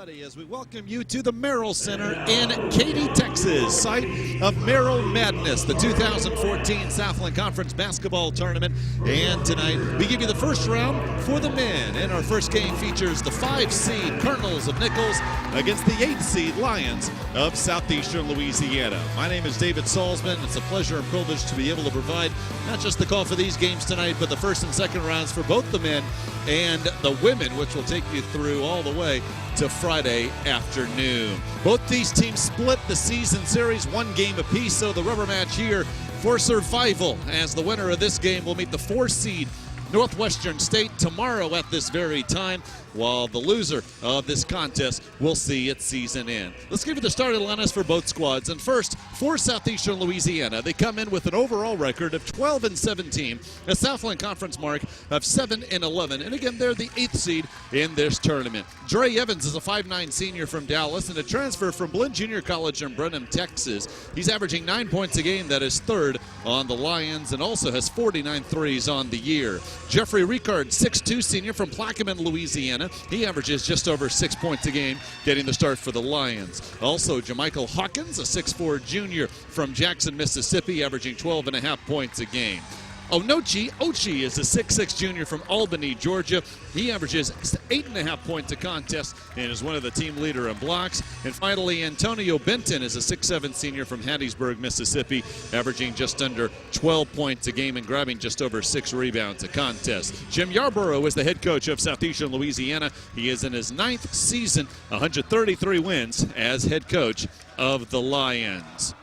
everybody, as we welcome you to the Merrill Center in Katy, Texas, site of Merrill Madness, the 2014 Southland Conference Basketball Tournament. And tonight, we give you the first round for the men. And our first game features the 5-seed Colonels of Nichols against the 8-seed Lions of Southeastern Louisiana. My name is David Salzman. It's a pleasure and privilege to be able to provide not just the call for these games tonight, but the first and second rounds for both the men and the women, which will take you through all the way to Friday afternoon. Both these teams split the season series one game apiece, so the rubber match here for survival, as the winner of this game will meet the 4-seed Northwestern State tomorrow at this very time, while the loser of this contest will see its season end. Let's give you the starting lineups for both squads. And first, for Southeastern Louisiana, they come in with an overall record of 12-17, a Southland Conference mark of 7-11, and again, they're the 8th seed in this tournament. Dre Evans is a 5'9" senior from Dallas and a transfer from Blinn Junior College in Brenham, Texas. He's averaging 9 points a game. That is third on the Lions, and also has 49 threes on the year. Jeffrey Ricard, 6'2" senior from Plaquemine, Louisiana. He averages just over 6 points a game, getting the start for the Lions. Also, Jamichael Hawkins, a 6'4" junior from Jackson, Mississippi, averaging 12.5 points a game. Onochi Ochi is a 6'6" junior from Albany, Georgia. He averages 8.5 points a contest and is one of the team leader in blocks. And finally, Antonio Benton is a 6'7" senior from Hattiesburg, Mississippi, averaging just under 12 points a game and grabbing just over 6 rebounds a contest. Jim Yarborough is the head coach of Southeastern Louisiana. He is in his 9th season, 133 wins as head coach of the Lions.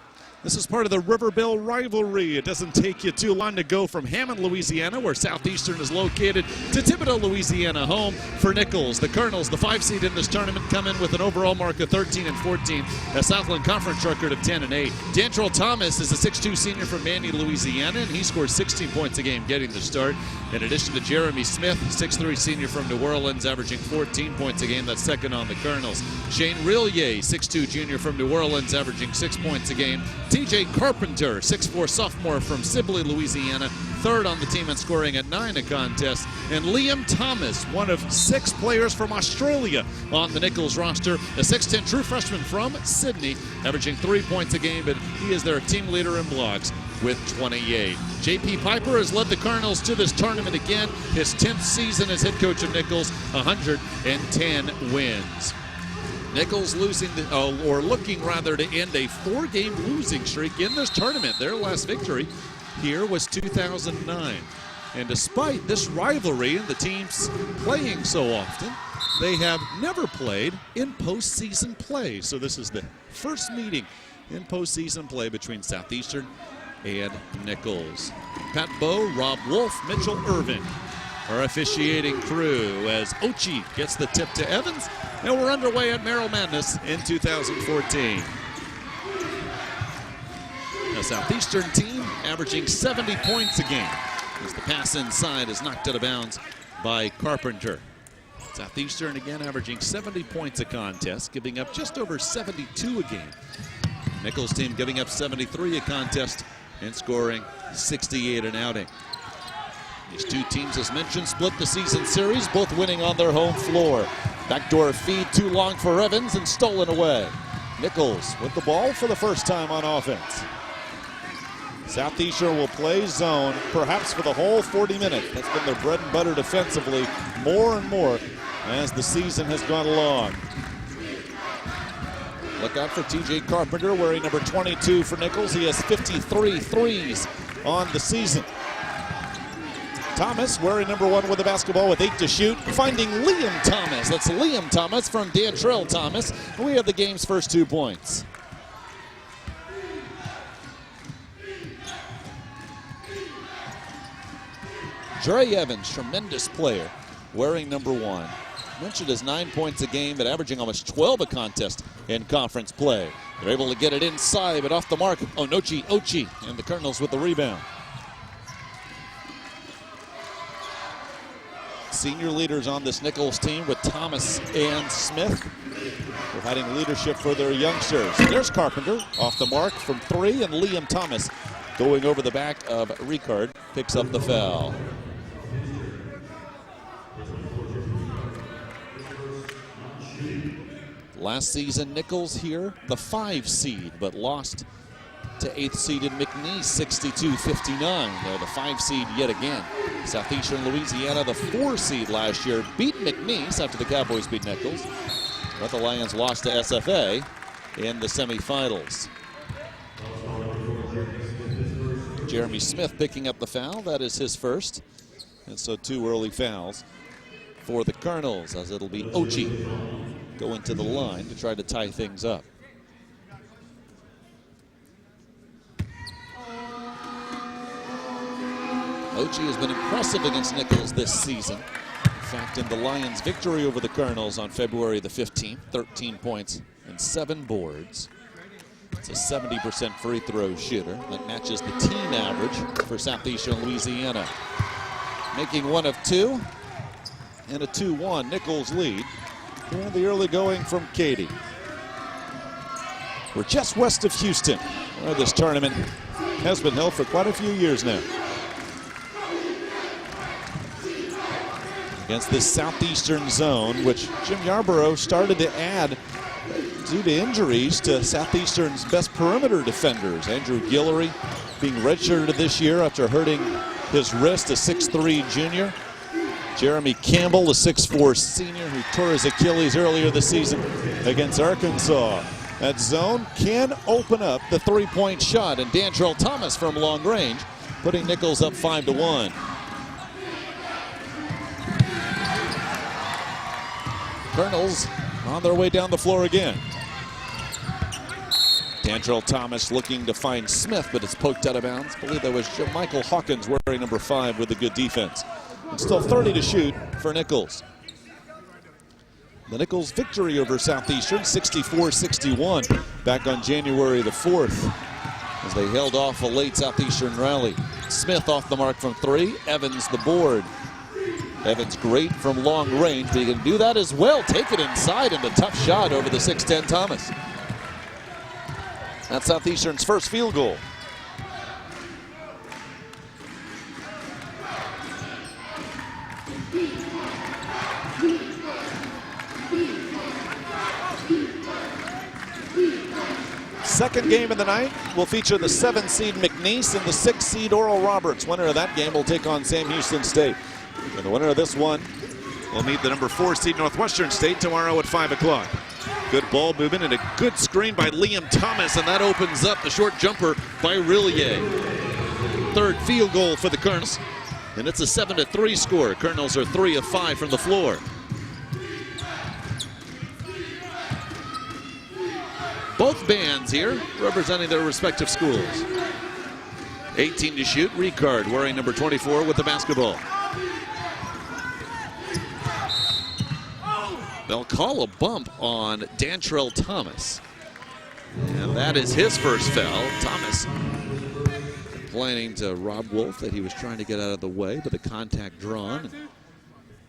This is part of the River Bell rivalry. It doesn't take you too long to go from Hammond, Louisiana, where Southeastern is located, to Thibodaux, Louisiana, home for Nichols. The Colonels, the 5-seed in this tournament, come in with an overall mark of 13-14, a Southland Conference record of 10-8. Dantrell Thomas is a 6'2" senior from Manny, Louisiana, and he scores 16 points a game, getting the start. In addition to Jeremy Smith, 6'3" senior from New Orleans, averaging 14 points a game. That's second on the Colonels. Shane Rillier, 6'2" junior from New Orleans, averaging 6 points a game. TJ Carpenter, 6'4" sophomore from Sibley, Louisiana, third on the team in scoring at 9 a contest. And Liam Thomas, one of 6 players from Australia on the Nichols roster, a 6'10" true freshman from Sydney, averaging 3 points a game, but he is their team leader in blocks with 28. J.P. Piper has led the Colonels to this tournament again, his 10th season as head coach of Nichols, 110 wins. Nichols looking to end a 4-game losing streak in this tournament. Their last victory here was 2009. And despite this rivalry and the teams playing so often, they have never played in postseason play. So this is the first meeting in postseason play between Southeastern and Nichols. Pat Bowe, Rob Wolf, Mitchell Irvin, our officiating crew, as Ochi gets the tip to Evans, and we're underway at Merrill Madness in 2014. The Southeastern team averaging 70 points a game as the pass inside is knocked out of bounds by Carpenter. Southeastern again averaging 70 points a contest, giving up just over 72 a game. Nichols team giving up 73 a contest and scoring 68 an outing. These two teams, as mentioned, split the season series, both winning on their home floor. Backdoor feed too long for Evans and stolen away. Nichols with the ball for the first time on offense. Southeastern will play zone perhaps for the whole 40 minutes. That's been their bread and butter defensively more and more as the season has gone along. Look out for TJ Carpenter wearing number 22 for Nichols. He has 53 threes on the season. Thomas wearing number 1 with the basketball with 8 to shoot, finding Liam Thomas. That's Liam Thomas from Dantrell Thomas. We have the game's first 2 points. Dre Evans, tremendous player, wearing number 1. Mentioned as 9 points a game, but averaging almost 12 a contest in conference play. They're able to get it inside, but off the mark, Onochi Ochi, and the Colonels with the rebound. Senior leaders on this Nichols team with Thomas and Smith, providing leadership for their youngsters. There's Carpenter off the mark from 3, and Liam Thomas going over the back of Ricard picks up the foul. Last season, Nichols here, the 5 seed, but lost to 8th seeded McNeese 62-59. They're the 5 seed yet again. Southeastern Louisiana, the 4 seed last year, beat McNeese after the Cowboys beat Nichols. But the Lions lost to SFA in the semifinals. Jeremy Smith picking up the foul. That is his first. And so 2 early fouls for the Colonels, as it'll be Ochi going to the line to try to tie things up. Ochi has been impressive against Nichols this season. In fact, in the Lions' victory over the Colonels on February the 15th, 13 points and 7 boards. It's a 70% free throw shooter that matches the team average for Southeastern Louisiana. Making 1 of 2 and a 2-1 Nichols lead here in the early going from Katy. We're just west of Houston, where this tournament has been held for quite a few years now. Against this Southeastern zone, which Jim Yarborough started to add due to injuries to Southeastern's best perimeter defenders. Andrew Guillory being redshirted this year after hurting his wrist, a 6'3" junior. Jeremy Campbell, the 6'4" senior who tore his Achilles earlier this season against Arkansas. That zone can open up the 3-point shot, and Dantrell Thomas from long range putting Nichols up 5-1. Colonels on their way down the floor again. Dantrell Thomas looking to find Smith, but it's poked out of bounds. I believe that was Michael Hawkins wearing number 5 with a good defense. And still 30 to shoot for Nichols. The Nichols victory over Southeastern, 64-61, back on January the 4th, as they held off a late Southeastern rally. Smith off the mark from 3, Evans the board. Evans great from long range, but he can do that as well. Take it inside, and the tough shot over the 6'10" Thomas. That's Southeastern's first field goal. Second game of the night will feature the 7 seed McNeese and the 6 seed Oral Roberts. Winner of that game will take on Sam Houston State. And the winner of this one will meet the number 4 seed Northwestern State tomorrow at 5 o'clock. Good ball movement and a good screen by Liam Thomas, and that opens up the short jumper by Rillier. Third field goal for the Colonels, and it's a 7-3 score. Colonels are 3 of 5 from the floor. Both bands here representing their respective schools. 18 to shoot, Ricard wearing number 24 with the basketball. They'll call a bump on Dantrell Thomas. And that is his first foul. Thomas complaining to Rob Wolf that he was trying to get out of the way, but the contact drawn.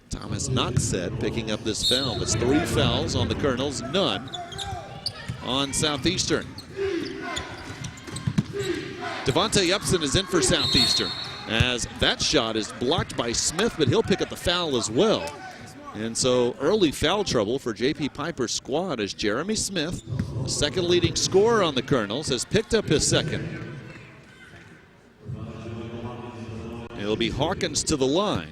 Thomas not set, picking up this foul. It's 3 fouls on the Colonels, none on Southeastern. Devontae Upson is in for Southeastern, as that shot is blocked by Smith, but he'll pick up the foul as well. And so early foul trouble for J.P. Piper's squad, as Jeremy Smith, the second leading scorer on the Colonels, has picked up his second. It'll be Hawkins to the line.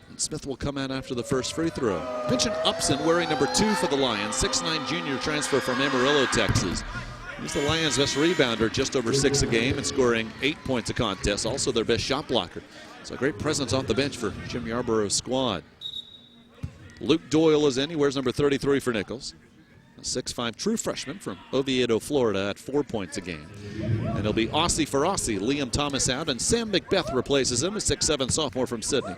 And Smith will come out after the first free throw. Vincent Upson wearing number 2 for the Lions, 6'9" junior transfer from Amarillo, Texas. He's the Lions' best rebounder, just over 6 a game and scoring 8 points a contest. Also their best shot blocker. So a great presence off the bench for Jim Yarborough's squad. Luke Doyle is in. He wears number 33 for Nichols. A 6'5" true freshman from Oviedo, Florida, at 4 points a game. And it'll be Aussie for Aussie. Liam Thomas out, and Sam Macbeth replaces him, a 6'7" sophomore from Sydney.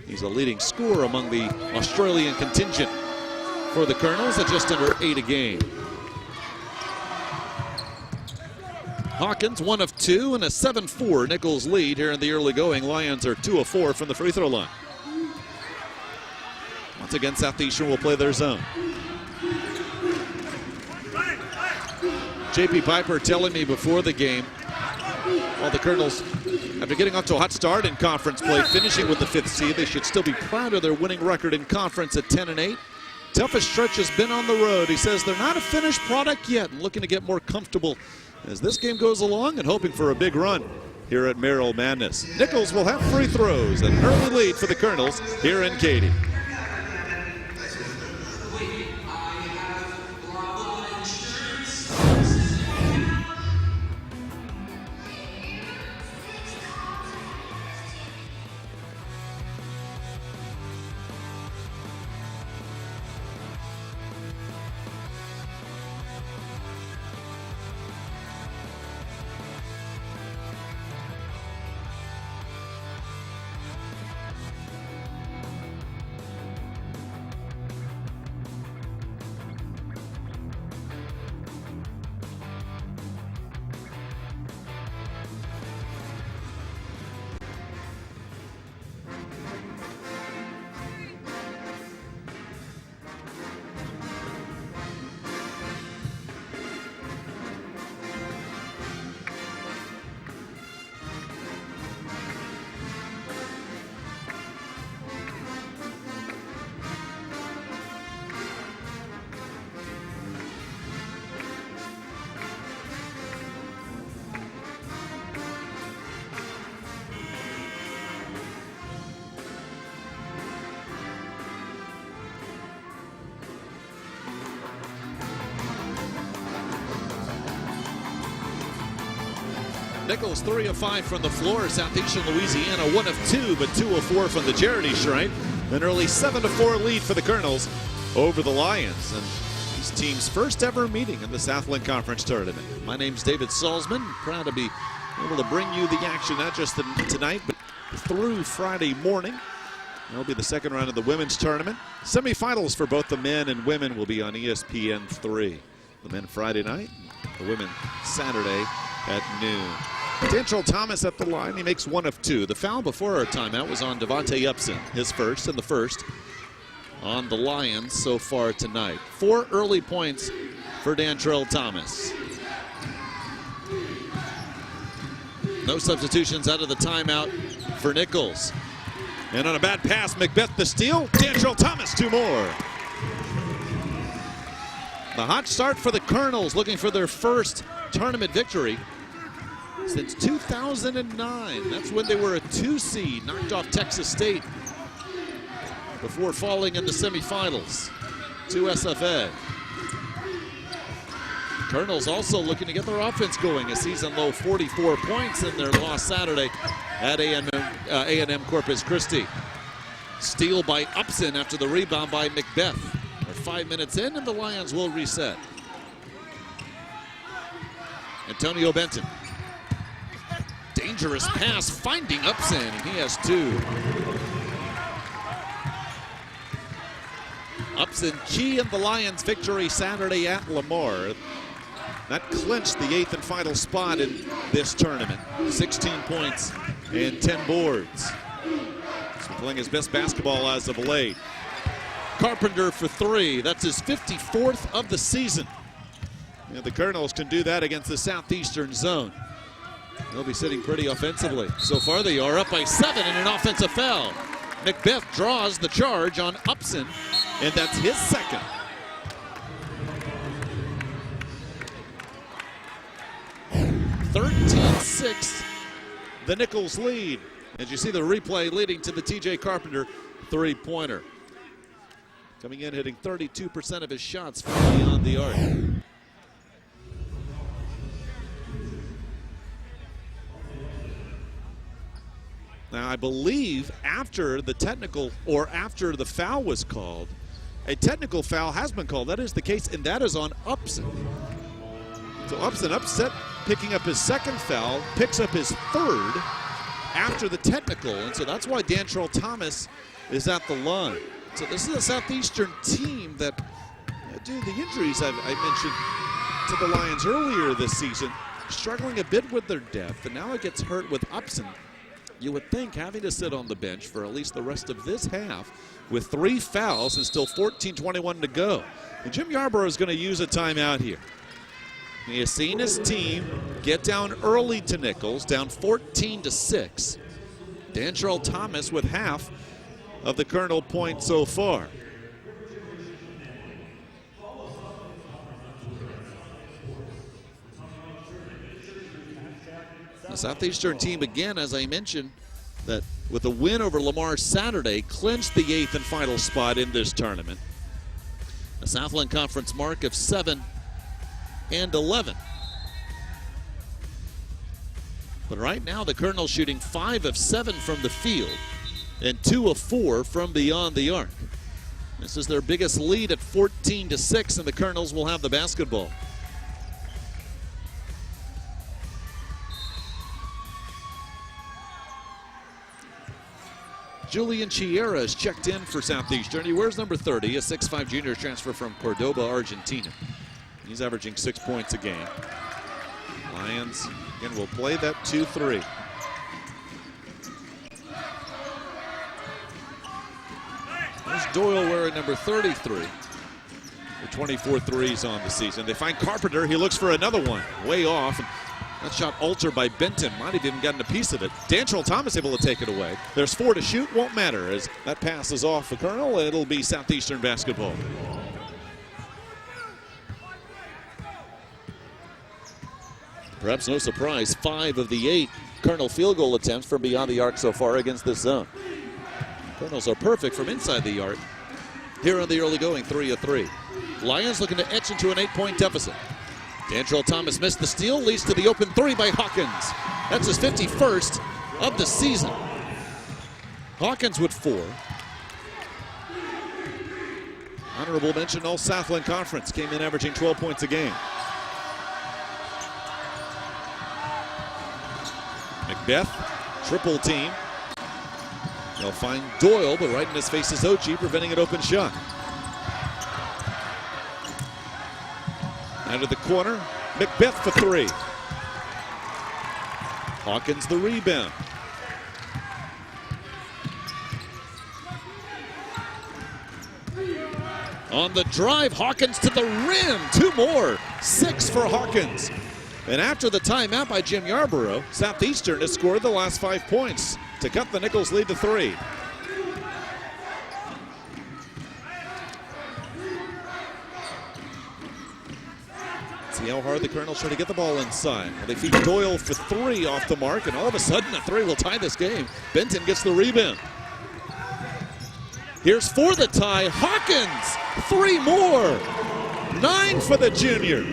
He's a leading scorer among the Australian contingent for the Colonels at just under 8 a game. Hawkins, 1 of 2, and a 7-4 Nichols lead here in the early going. Lions are 2 of 4 from the free throw line. Once again, Southeastern will play their zone. J.P. Piper telling me before the game, while the Colonels, after getting off to a hot start in conference play, finishing with the 5th seed, they should still be proud of their winning record in conference at 10-8. toughest stretch has been on the road. He says they're not a finished product yet and looking to get more comfortable as this game goes along and hoping for a big run here at Merrill Madness. Nichols will have free throws and an early lead for the Colonels here in Katy. Nichols 3 of 5 from the floor. Southeastern Louisiana 1 of 2, but 2 of 4 from the Charity Shrine. An early 7-4 lead for the Colonels over the Lions. And these teams' first ever meeting in the Southland Conference Tournament. My name's David Salzman. Proud to be able to bring you the action, not just tonight, but through Friday morning. That'll be the second round of the women's tournament. Semifinals for both the men and women will be on ESPN3. The men Friday night, the women Saturday at noon. Dantrell Thomas at the line. He makes 1 of 2. The foul before our timeout was on Devontae Upson, his first, and the first on the Lions so far tonight. 4 early points for Dantrell Thomas. No substitutions out of the timeout for Nichols. And on a bad pass, Macbeth the steal. Dantrell Thomas 2 more. The hot start for the Colonels, looking for their first tournament victory since 2009. That's when they were a 2 seed, knocked off Texas State before falling in the semifinals to SFA. The Colonels also looking to get their offense going. A season low 44 points in their loss Saturday at A&M Corpus Christi. Steal by Upson after the rebound by Macbeth. They're 5 minutes in and the Lions will reset. Antonio Benton. Dangerous pass finding Upson, and he has 2. Upson key in the Lions' victory Saturday at Lamar. That clinched the 8th and final spot in this tournament. 16 points and 10 boards. He's been playing his best basketball as of late. Carpenter for 3. That's his 54th of the season. And the Colonels can do that against the Southeastern zone. They'll be sitting pretty offensively. So far they are up by 7 in an offensive foul. Macbeth draws the charge on Upson, and that's his second. (13-6), the Nichols lead. As you see the replay leading to the TJ Carpenter 3-pointer. Coming in hitting 32% of his shots from beyond the arc. Now, I believe after the technical, or after the foul was called, a technical foul has been called. That is the case, and that is on Upson. So Upson upset, picking up his second foul, picks up his third after the technical, and so that's why Dantrell Thomas is at the line. So this is a Southeastern team that, due to the injuries I mentioned to the Lions earlier this season, struggling a bit with their depth, and now it gets hurt with Upson. You would think having to sit on the bench for at least the rest of this half with 3 fouls and still 14:21 to go. And Jim Yarborough is going to use a timeout here. He has seen his team get down early to Nichols, down 14-6. Dantrell Thomas with half of the Colonel points so far. The Southeastern team, again, as I mentioned, that with a win over Lamar Saturday, clinched the 8th and final spot in this tournament. A Southland Conference mark of 7-11. But right now, the Colonels shooting 5 of 7 from the field and 2 of 4 from beyond the arc. This is their biggest lead at 14-6, and the Colonels will have the basketball. Julian Chiera is checked in for Southeastern. He wears number 30, a 6'5 junior transfer from Cordoba, Argentina. He's averaging 6 points a game. Lions, again, will play that 2-3. There's Doyle wearing number 33. The 24 threes on the season. They find Carpenter. He looks for another one. Way off. That shot altered by Benton. Might have even gotten a piece of it. Dantrell Thomas able to take it away. There's 4 to shoot. Won't matter as that pass is off the Colonel. It'll be Southeastern basketball. Perhaps no surprise, 5 of the 8 Colonel field goal attempts from beyond the arc so far against this zone. Colonels are perfect from inside the arc. Here in the early going, 3 of 3. Lions looking to etch into an 8-point deficit. Dantrell Thomas missed the steal, leads to the open 3 by Hawkins. That's his 51st of the season. Hawkins with 4. Honorable mention, all Southland Conference, came in averaging 12 points a game. Macbeth, triple team. They'll find Doyle, but right in his face is Ochi, preventing an open shot. Out of the corner, Macbeth for 3. Hawkins the rebound. On the drive, Hawkins to the rim. 2 more. 6 for Hawkins. And after the timeout by Jim Yarborough, Southeastern has scored the last 5 points to cut the Nichols lead to 3. See how hard the Colonels try to get the ball inside. They feed Doyle for 3 off the mark, and all of a sudden a 3 will tie this game. Benton gets the rebound. Here's for the tie, Hawkins, 3 more. 9 for the junior.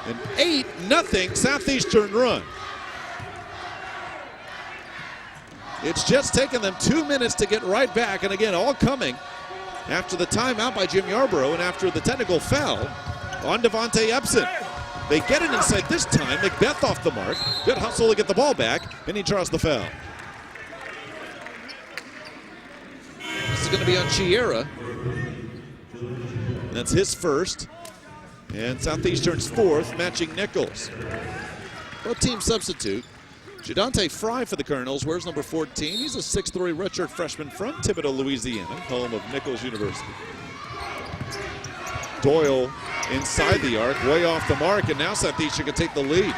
An 8-0 Southeastern run. It's just taken them 2 minutes to get right back, and again, all coming after the timeout by Jim Yarborough and after the technical foul on Devontae Epson. They get it inside this time. Macbeth off the mark. Good hustle to get the ball back, and he draws the foul. This is going to be on Chiera. That's his first. And Southeastern's 4th, matching Nichols. Both teams substitute. Jadante Fry for the Colonels wears number 14. He's a 6'3 redshirt freshman from Thibodaux, Louisiana, home of Nichols University. Doyle inside the arc, way off the mark, and now Southeastern can take the lead.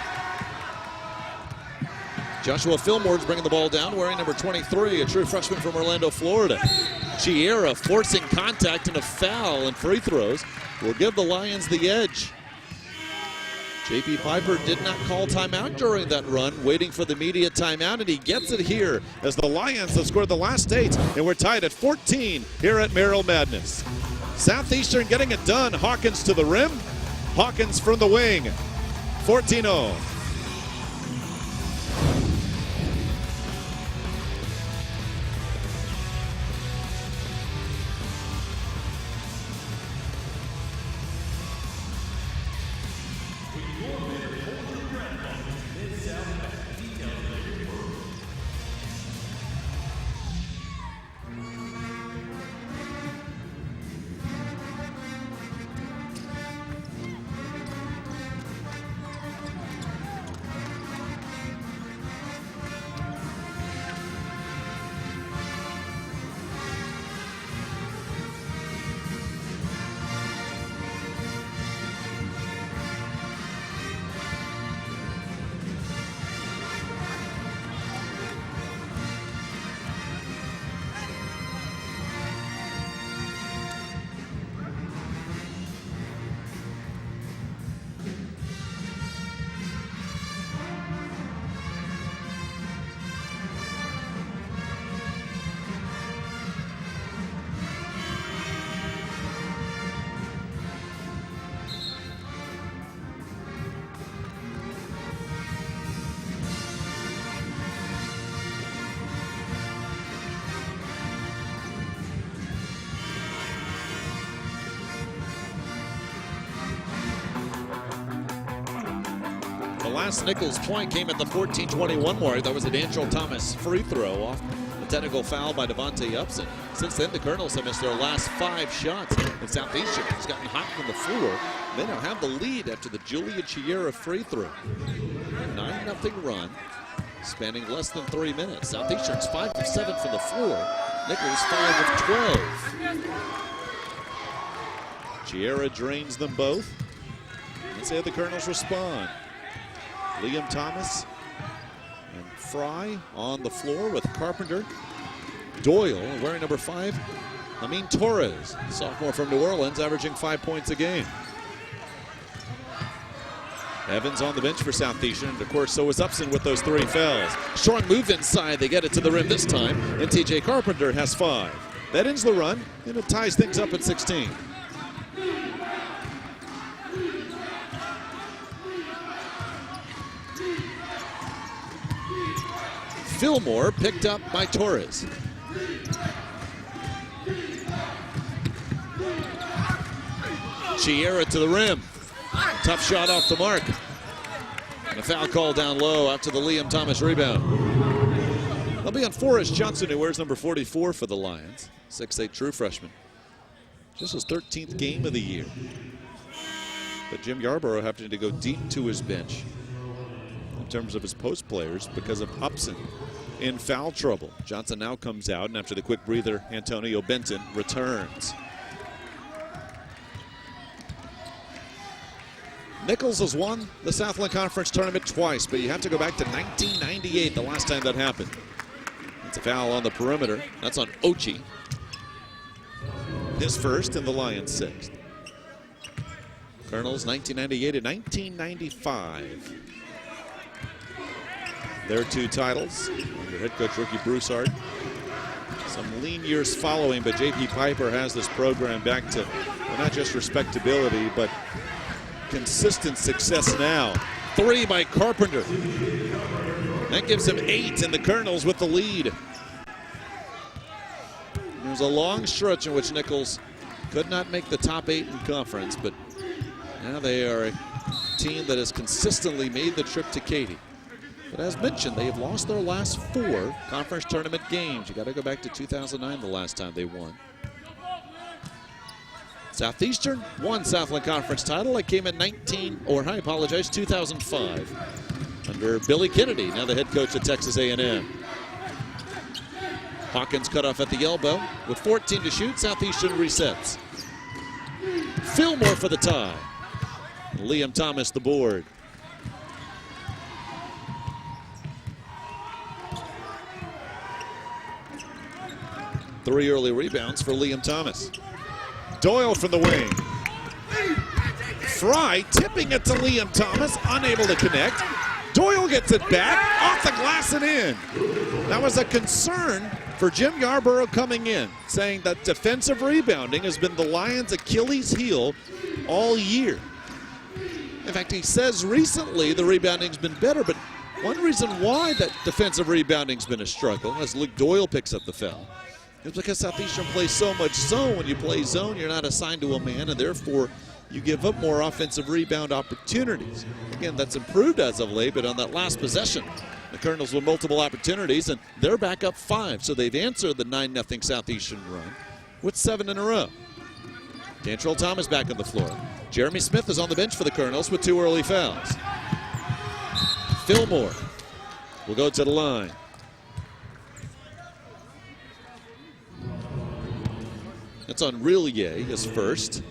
Joshua Fillmore's bringing the ball down, wearing number 23, a true freshman from Orlando, Florida. Chiera forcing contact and a foul and free throws will give the Lions the edge. J.P. Piper did not call timeout during that run, waiting for the immediate timeout, and he gets it here as the Lions have scored the last 8, and we're tied at 14 here at Merrill Madness. Southeastern getting it done. Hawkins to the rim. Hawkins from the wing. 14-0. last Nichols point came at the 14:21 mark. That was a Dantrell Thomas free throw off a technical foul by Devontae Upson. Since then, the Colonels have missed their last 5 shots, and Southeastern has gotten hot from the floor. They now have the lead after the Julia Chiera free throw. 9-0 run, spanning less than 3 minutes. Southeastern's 5 of 7 from the floor. Nichols 5 of 12. Chiera drains them both. Let's see how the Colonels respond. Liam Thomas and Fry on the floor with Carpenter. Doyle wearing number 5. Amin Torres, sophomore from New Orleans, averaging 5 points a game. Evans on the bench for Southeastern, and of course so is Upson with those 3 fouls. Strong move inside, they get it to the rim this time, and TJ Carpenter has 5. That ends the run, and it ties things up at 16. Fillmore picked up by Torres. Chiera to the rim. Tough shot off the mark. And a foul call down low after the Liam Thomas rebound. They'll be on Forrest Johnson, who wears number 44 for the Lions. 6'8" true freshman. Just his 13th game of the year. But Jim Yarborough having to go deep to his bench in terms of his post players because of Upson in foul trouble. Johnson now comes out, and after the quick breather, Antonio Benton returns. Nichols has won the Southland Conference tournament twice, but you have to go back to 1998, the last time that happened. It's a foul on the perimeter. That's on Ochi. His first and the Lions' 6th. Colonels 1998 and 1995. Their 2 titles under head coach Ricky Broussard. Some lean years following, but J.P. Piper has this program back to not just respectability, but consistent success now. 3 by Carpenter. That gives him 8, and the Colonels with the lead. There was a long stretch in which Nichols could not make the top 8 in conference, but now they are a team that has consistently made the trip to Katy. But as mentioned, they have lost their last 4 conference tournament games. You got to go back to 2009, the last time they won. Southeastern won Southland Conference title. It came in 2005 under Billy Kennedy, now the head coach at Texas A&M. Hawkins cut off at the elbow. With 14 to shoot, Southeastern resets. Fillmore for the tie. Liam Thomas the board. Three early rebounds for Liam Thomas. Doyle from the wing. Fry tipping it to Liam Thomas, unable to connect. Doyle gets it back, off the glass and in. That was a concern for Jim Yarborough coming in, saying that defensive rebounding has been the Lions' Achilles heel all year. In fact, he says recently the rebounding's been better, but one reason why that defensive rebounding's been a struggle, as Luke Doyle picks up the foul, is because Southeastern plays so much zone. When you play zone, you're not assigned to a man, and therefore you give up more offensive rebound opportunities. Again, that's improved as of late, but on that last possession, the Colonels with multiple opportunities, and they're back up 5. So they've answered the 9-0 Southeastern run with 7 in a row. Dantrell Thomas back on the floor. Jeremy Smith is on the bench for the Colonels with 2 early fouls. Fillmore will go to the line. That's on Rillier, his first.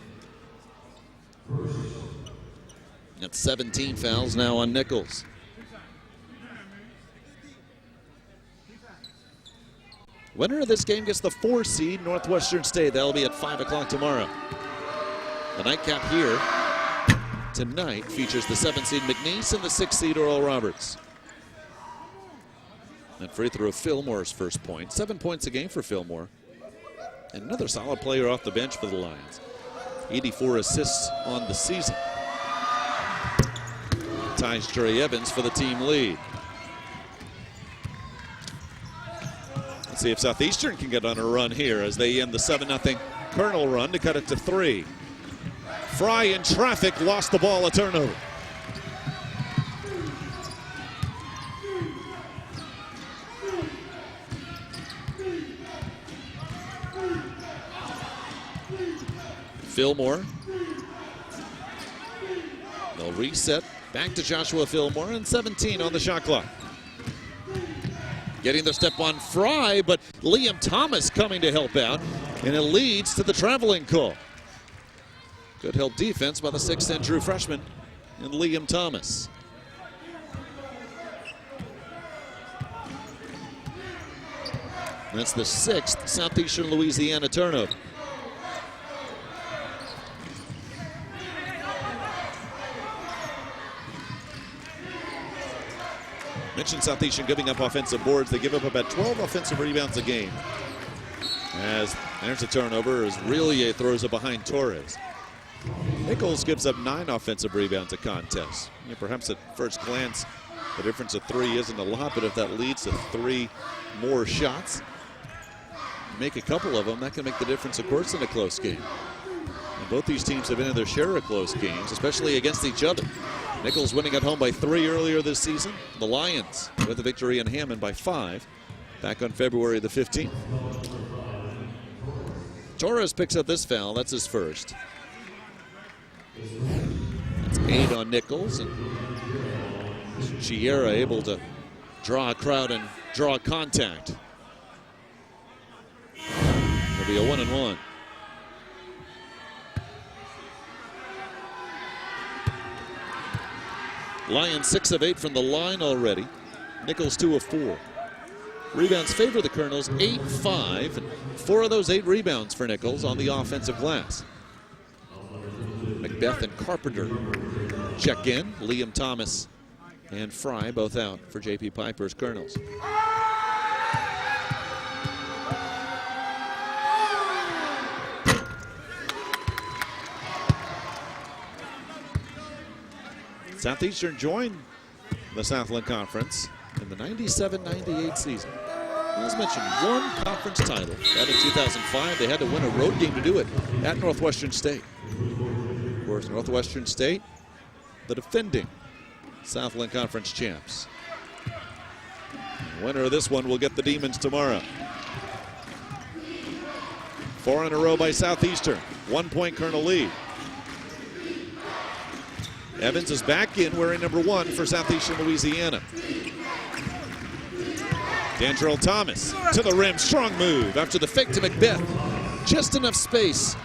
That's 17 fouls now on Nichols. Winner of this game gets the 4 seed, Northwestern State. That'll be at 5 o'clock tomorrow. The nightcap here tonight features the 7 seed McNeese and the 6 seed Oral Roberts. That free throw, Fillmore's first point. 7 points a game for Fillmore. And another solid player off the bench for the Lions. 84 assists on the season. Ties Trey Evans for the team lead. Let's see if Southeastern can get on a run here as they end the 7-0 Colonel run to cut it to 3. Fry in traffic, lost the ball, a turnover. Fillmore. They'll reset back to Joshua Fillmore, and 17 on the shot clock. Getting the step on Fry, but Liam Thomas coming to help out, and it leads to the traveling call. Good help defense by the 6'10" true freshman and Liam Thomas. That's the 6th Southeastern Louisiana turnover. Mentioned Southeastern giving up offensive boards. They give up about 12 offensive rebounds a game. As there's a turnover as Rillier throws it behind Torres. Nichols gives up 9 offensive rebounds a contest. Perhaps at first glance, the difference of 3 isn't a lot, but if that leads to 3 more shots, make a couple of them, that can make the difference, of course, in a close game. And both these teams have been in their share of close games, especially against each other. Nichols winning at home by 3 earlier this season. The Lions with a victory in Hammond by 5 back on February the 15th. Torres picks up this foul. That's his first. That's 8 on Nichols. And Chiera able to draw a crowd and draw contact. It'll be a 1-and-1. Lions 6 of 8 from the line already. Nichols 2 of 4. Rebounds favor the Colonels, 8-5. And 4 of those 8 rebounds for Nichols on the offensive glass. Macbeth and Carpenter check in. Liam Thomas and Fry both out for J.P. Piper's Colonels. Southeastern joined the Southland Conference in the 97-98 season. As mentioned, 1 conference title. That in 2005, they had to win a road game to do it at Northwestern State. Of course, Northwestern State, the defending Southland Conference champs. The winner of this one will get the Demons tomorrow. 4 in a row by Southeastern. 1-point Colonel lead. Evans is back in wearing number 1 for Southeastern Louisiana. Dantrell Thomas to the rim, strong move after the fake to Macbeth. Just enough space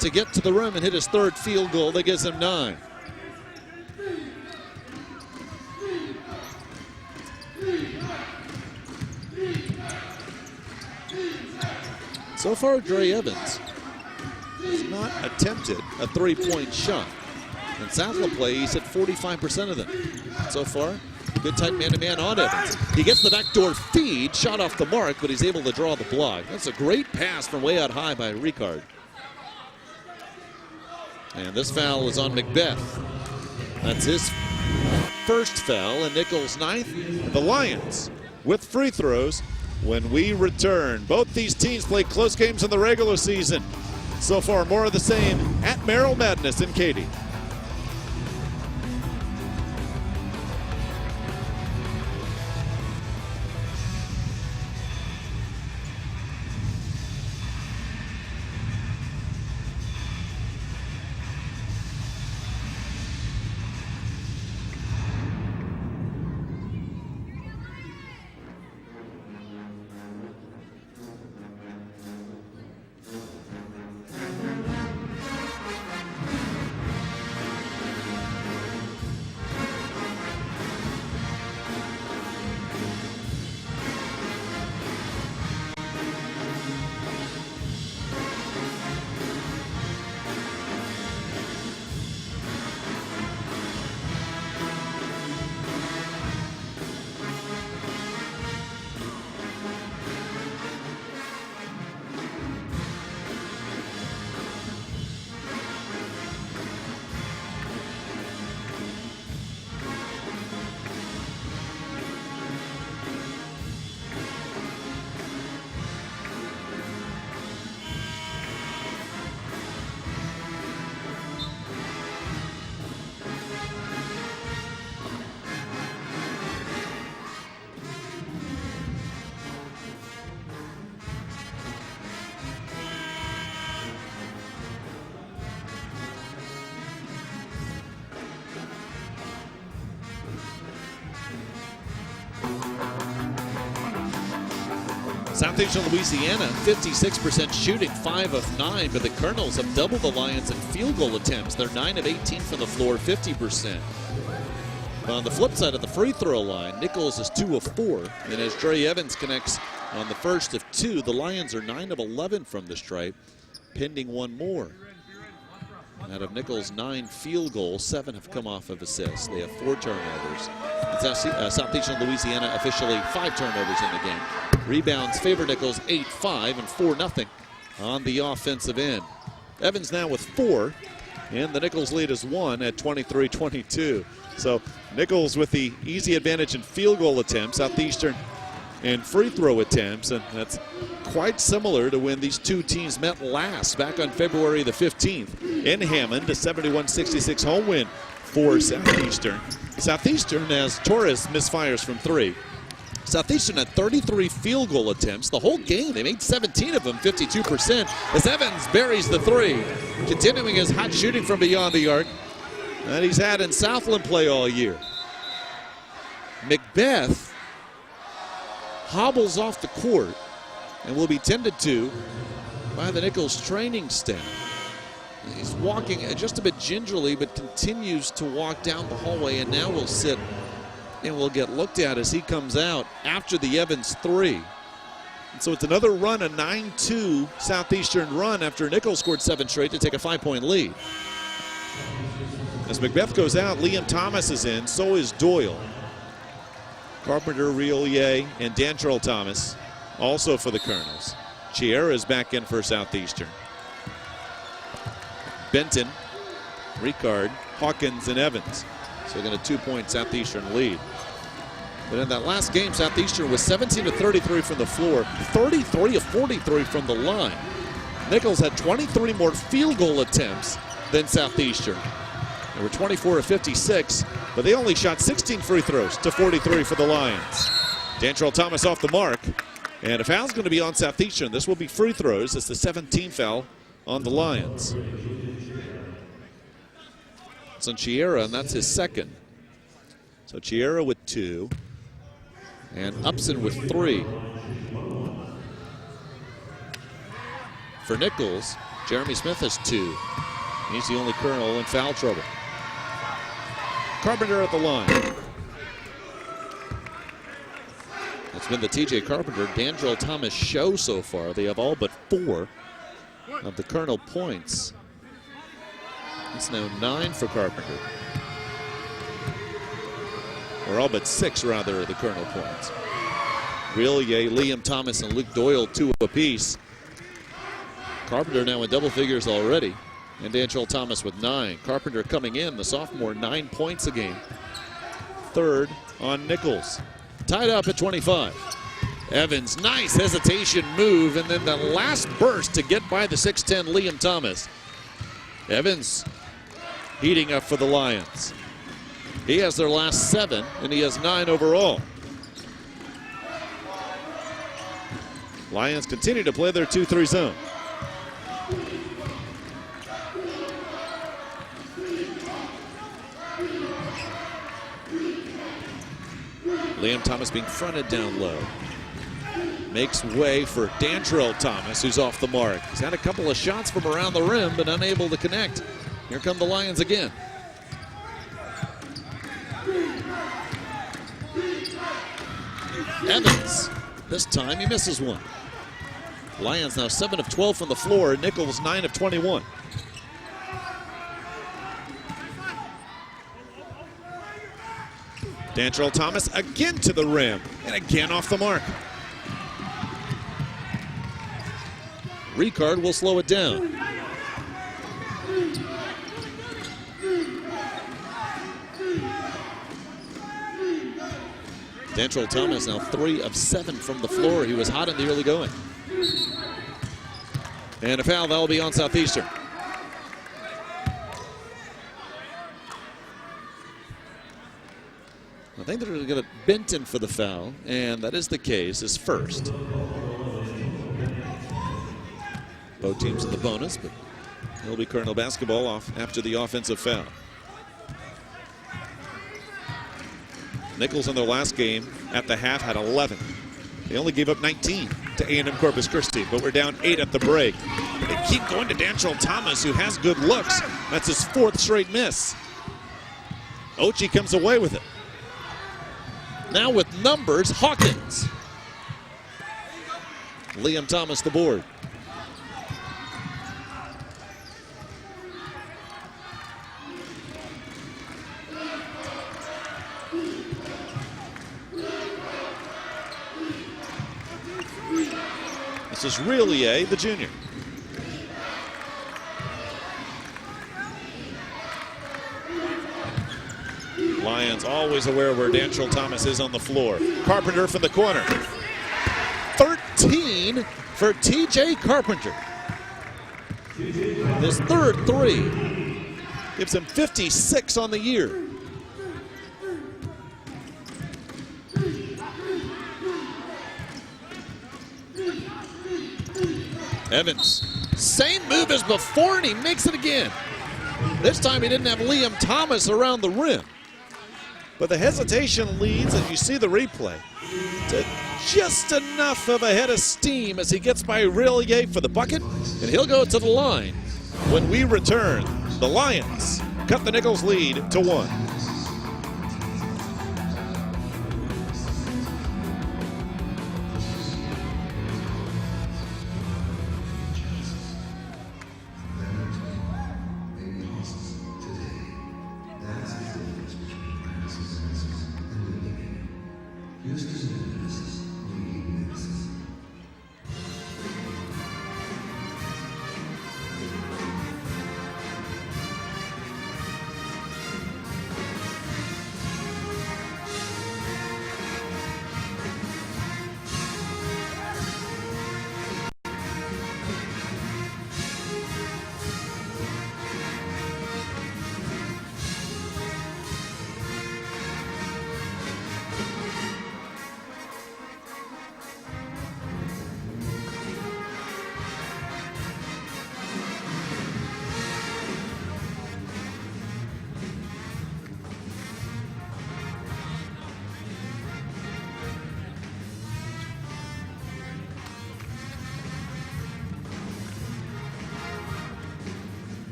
to get to the rim and hit his 3rd field goal. That gives him 9. So far, Dre Evans has not attempted a 3-point shot. In Southland play, he's hit 45% of them. So far, good tight man-to-man on Evans. He gets the backdoor feed, shot off the mark, but he's able to draw the block. That's a great pass from way out high by Ricard. And this foul is on Macbeth. That's his first foul, and Nichols' 9th. The Lions with free throws when we return. Both these teams played close games in the regular season. So far, more of the same at Merrill Madness in Katy. Southeastern Louisiana, 56% shooting, 5 of 9, but the Colonels have doubled the Lions in field goal attempts. They're 9 of 18 from the floor, 50%. But on the flip side of the free throw line, Nichols is 2 of 4, and as Dre Evans connects on the first of 2, the Lions are 9 of 11 from the stripe, pending one more. Out of Nichols' 9 field goals, 7 have come off of assists. They have 4 turnovers. Southeastern Louisiana officially 5 turnovers in the game. Rebounds favor Nichols 8-5 and 4-0 on the offensive end. Evans now with 4, and the Nichols lead is 1 at 23-22. So Nichols with the easy advantage in field goal attempts, Southeastern in free throw attempts, and that's quite similar to when these two teams met last back on February the 15th in Hammond, a 71-66 home win for Southeastern. Southeastern, as Torres misfires from 3. Southeastern had 33 field goal attempts the whole game. They made 17 of them, 52%, as Evans buries the 3, continuing his hot shooting from beyond the arc that he's had in Southland play all year. Macbeth hobbles off the court and will be tended to by the Nichols training staff. He's walking just a bit gingerly, but continues to walk down the hallway, and now will sit and will get looked at as he comes out after the Evans 3. And so it's another run, a 9-2 Southeastern run after Nichols scored 7 straight to take a 5-point lead. As Macbeth goes out, Liam Thomas is in, so is Doyle. Carpenter, Reillier, and Dantrell Thomas also for the Colonels. Chiera is back in for Southeastern. Benton, Ricard, Hawkins, and Evans. So they're going to 2-point Southeastern lead. But in that last game, Southeastern was 17 of 33 from the floor, 33 of 43 from the line. Nichols had 23 more field goal attempts than Southeastern. They were 24 of 56, but they only shot 16 free throws to 43 for the Lions. Dantrell Thomas off the mark, and a foul's going to be on Southeastern. This will be free throws. It's the 17th foul on the Lions. It's on Chiera, and that's his second. So Chiera with 2, and Upson with 3. For Nichols, Jeremy Smith has 2. He's the only Colonel in foul trouble. Carpenter at the line. It's been the TJ Carpenter, Dantrell Thomas show so far. They have all but 4 of the Colonel points. It's now 9 for Carpenter. Or all but 6, rather, of the Colonel points. Reillier, Liam Thomas, and Luke Doyle 2 apiece. Carpenter now in double figures already. And Dantrell Thomas with 9. Carpenter coming in, the sophomore, 9 points a game. 3rd on Nichols. Tied up at 25. Evans, nice hesitation move, and then the last burst to get by the 6'10 Liam Thomas. Evans heating up for the Lions. He has their last 7, and he has 9 overall. Lions continue to play their 2-3 zone. Liam Thomas being fronted down low. Makes way for Dantrell Thomas, who's off the mark. He's had a couple of shots from around the rim, but unable to connect. Here come the Lions again. Evans, this time he misses one. Lions now 7 of 12 from the floor. Nichols 9 of 21. Dantrell Thomas again to the rim, and again off the mark. Ricard will slow it down. Dantrell Thomas now 3 of 7 from the floor. He was hot in the early going. And a foul, that will be on Southeastern. I think they're going to Benton for the foul, and that is the case, his first. Both teams in the bonus, but it'll be Colonel basketball off after the offensive foul. Nichols in their last game at the half had 11. They only gave up 19. to A&M Corpus Christi, but we're down 8 at the break. They keep going to Dantrell Thomas, who has good looks. That's his 4th straight miss. Ochi comes away with it. Now with numbers, Hawkins. Liam Thomas the board. This is Reilly, the junior. Lions always aware where Dantrell Thomas is on the floor. Carpenter from the corner. 13 for TJ Carpenter. His 3rd 3 gives him 56 on the year. Evans, same move as before, and he makes it again. This time he didn't have Liam Thomas around the rim. But the hesitation leads, as you see the replay, to just enough of a head of steam as he gets by Reilly for the bucket, and he'll go to the line. When we return, the Lions cut the Nichols lead to 1.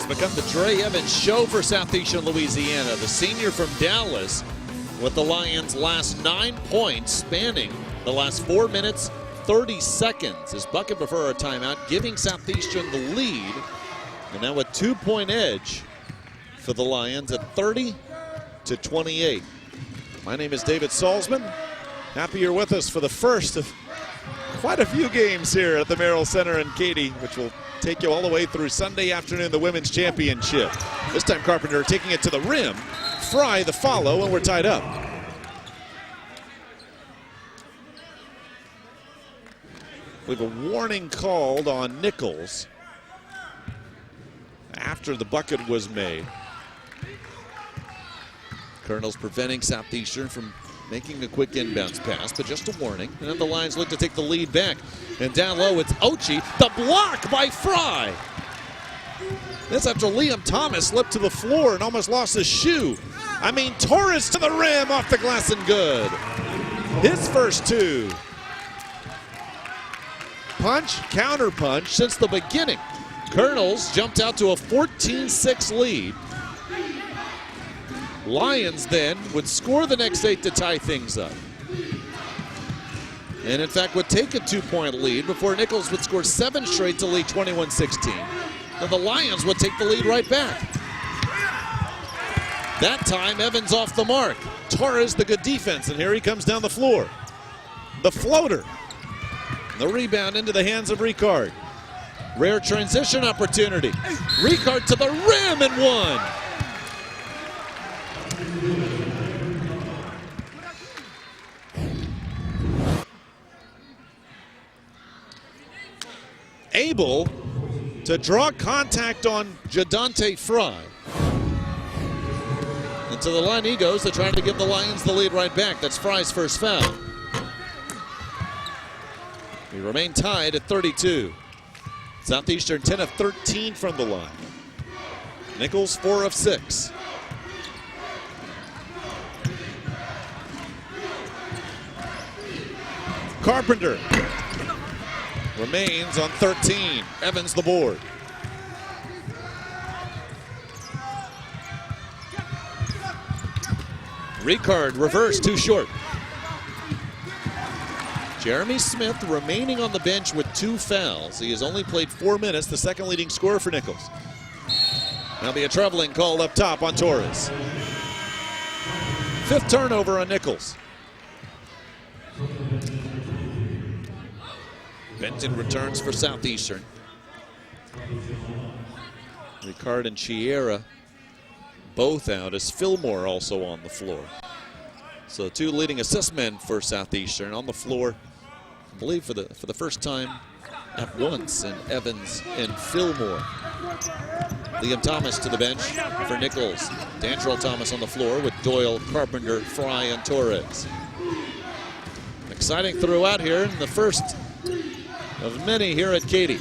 Become the Dre Evans show for Southeastern Louisiana. The senior from Dallas with the Lions' last 9 points spanning the last 4 minutes, 30 seconds. His bucket before a timeout, giving Southeastern the lead. And now a 2-point edge for the Lions at 30-28. My name is David Salzman. Happy you're with us for the first of quite a few games here at the Merrill Center in Katy, which will take you all the way through Sunday afternoon, the Women's Championship. This time Carpenter taking it to the rim. Fry the follow, and we're tied up. We have a warning called on Nichols after the bucket was made. Colonel's preventing Southeastern from making a quick inbounds pass, but just a warning. And then the Lions look to take the lead back. And down low, it's Ochi. The block by Fry. That's after Liam Thomas slipped to the floor and almost lost his shoe. I mean, Torres to the rim, off the glass and good. His first 2. Punch, counter punch since the beginning. Colonels jumped out to a 14-6 lead. Lions then would score the next 8 to tie things up. And in fact would take a 2-point lead before Nichols would score 7 straight to lead 21-16. Then the Lions would take the lead right back. That time Evans off the mark. Torres the good defense, and here he comes down the floor. The floater. The rebound into the hands of Ricard. Rare transition opportunity. Ricard to the rim and 1. Able to draw contact on Jadante Fry. And to the line he goes to try to give the Lions the lead right back. That's Fry's first foul. We remain tied at 32. Southeastern 10 of 13 from the line. Nichols 4 of 6. Carpenter remains on 13. Evans the board. Ricard reverse, too short. Jeremy Smith remaining on the bench with 2 fouls. He has only played 4 minutes, the second leading scorer for Nichols. There'll be a traveling call up top on Torres. 5th turnover on Nichols. Benton returns for Southeastern. Ricard and Chiera both out, as Fillmore also on the floor. So 2 leading assist men for Southeastern on the floor, I believe for the first time at once, in Evans and Fillmore. Liam Thomas to the bench for Nichols. Dantrell Thomas on the floor with Doyle, Carpenter, Fry, and Torres. Exciting throughout here in the first of many here at Katy.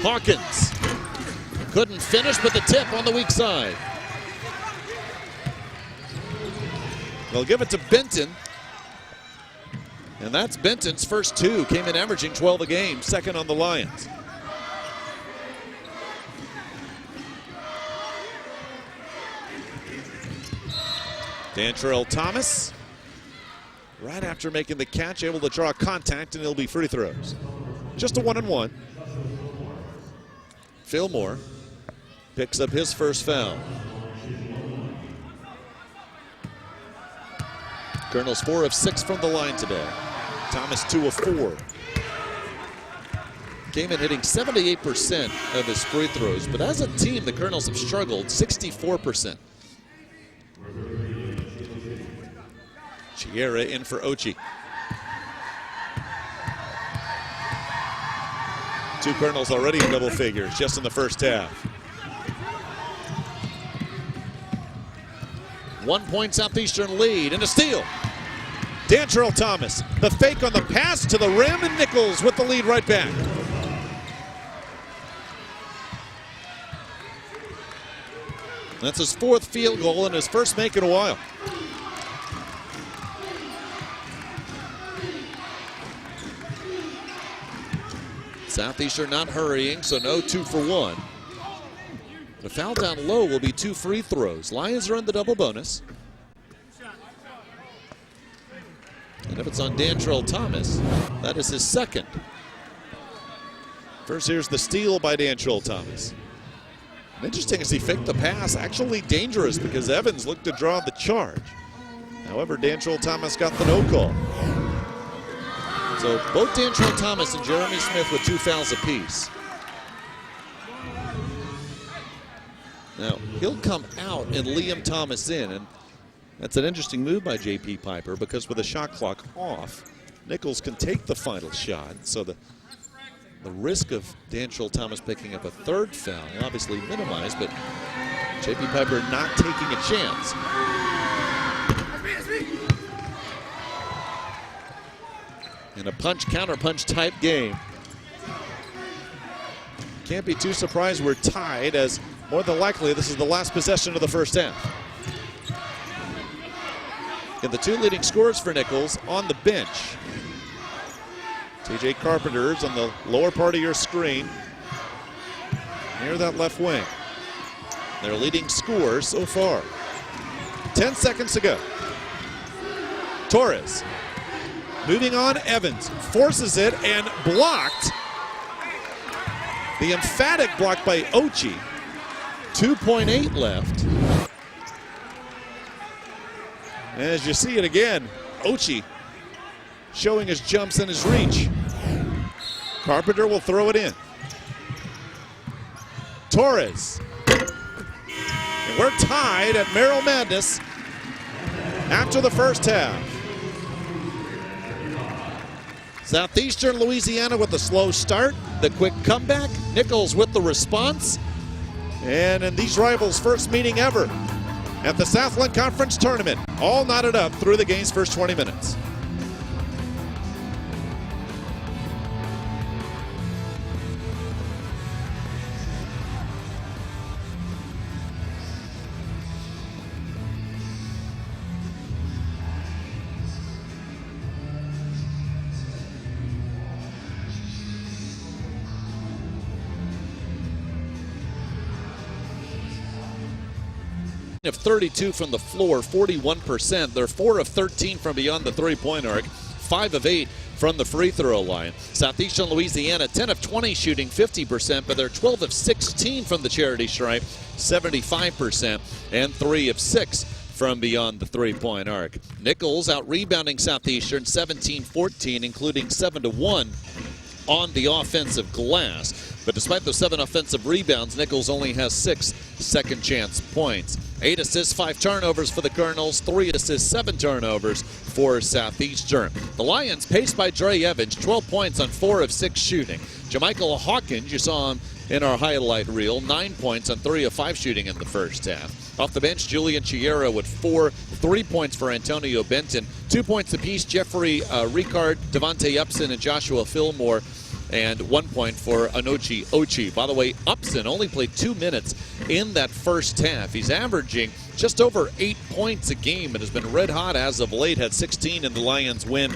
Hawkins couldn't finish, but the tip on the weak side. They'll give it to Benton. And that's Benton's first 2. Came in averaging 12 a game, second on the Lions. Dantrell Thomas, right after making the catch, able to draw contact, and it'll be free throws. Just a 1-and-1. Fillmore picks up his first foul. Colonel's 4 of 6 from the line today. Thomas 2 of 4. Came in hitting 78% of his free throws, but as a team, the Colonels have struggled 64%. Chiera in for Ochi. 2 Colonels already in double figures just in the first half. 1 point Southeastern lead, and a steal. Dantrell Thomas, the fake on the pass to the rim, and Nichols with the lead right back. That's his 4th field goal and his first make in a while. Southeastern not hurrying, so no 2 for 1. The foul down low will be 2 free throws. Lions are in the double bonus. And if it's on Dantrell Thomas, that is his 2nd. First, here's the steal by Dantrell Thomas. And interesting as he faked the pass, actually dangerous because Evans looked to draw the charge. However, Dantrell Thomas got the no call. So both Dantrell Thomas and Jeremy Smith with 2 fouls apiece. Now, he'll come out and Liam Thomas in, and that's an interesting move by J.P. Piper because with the shot clock off, Nichols can take the final shot. So the risk of Dantrell Thomas picking up a 3rd foul obviously minimized, but J.P. Piper not taking a chance. In a punch-counter-punch type game. Can't be too surprised we're tied, as more than likely this is the last possession of the first half. And the 2 leading scorers for Nichols on the bench. TJ Carpenter's on the lower part of your screen, near that left wing. Their leading scorer so far. 10 seconds to go. Torres. Moving on, Evans forces it and blocked. The emphatic block by Ochi. 2.8 left. And as you see it again, Ochi showing his jumps and his reach. Carpenter will throw it in. Torres. And we're tied at Merrill Madness after the first half. Southeastern Louisiana with a slow start, the quick comeback. Nichols with the response. And in these rivals' first meeting ever, at the Southland Conference Tournament. All knotted up through the game's first 20 minutes. Of 32 from the floor, 41%. They're 4 of 13 from beyond the three-point arc, 5 of 8 from the free throw line. Southeastern Louisiana, 10 of 20 shooting, 50%, but they're 12 of 16 from the charity stripe, 75%, and 3 of 6 from beyond the three-point arc. Nichols out-rebounding Southeastern 17-14, including 7-1 on the offensive glass. But despite those 7 offensive rebounds, Nichols only has 6 second-chance points. 8 assists, 5 turnovers for the Colonels, 3 assists, 7 turnovers for Southeastern. The Lions, paced by Dre Evans, 12 points on 4 of 6 shooting. Jamichael Hawkins, you saw him in our highlight reel, 9 points on 3 of 5 shooting in the first half. Off the bench, Julian Chiera with 3 points for Antonio Benton, 2 points apiece, Jeffrey Ricard, Devontae Upson, and Joshua Fillmore, and 1 point for Anochi Ochi. By the way, Upson only played 2 minutes in that first half. He's averaging just over 8 points a game and has been red hot as of late. Had 16 in the Lions win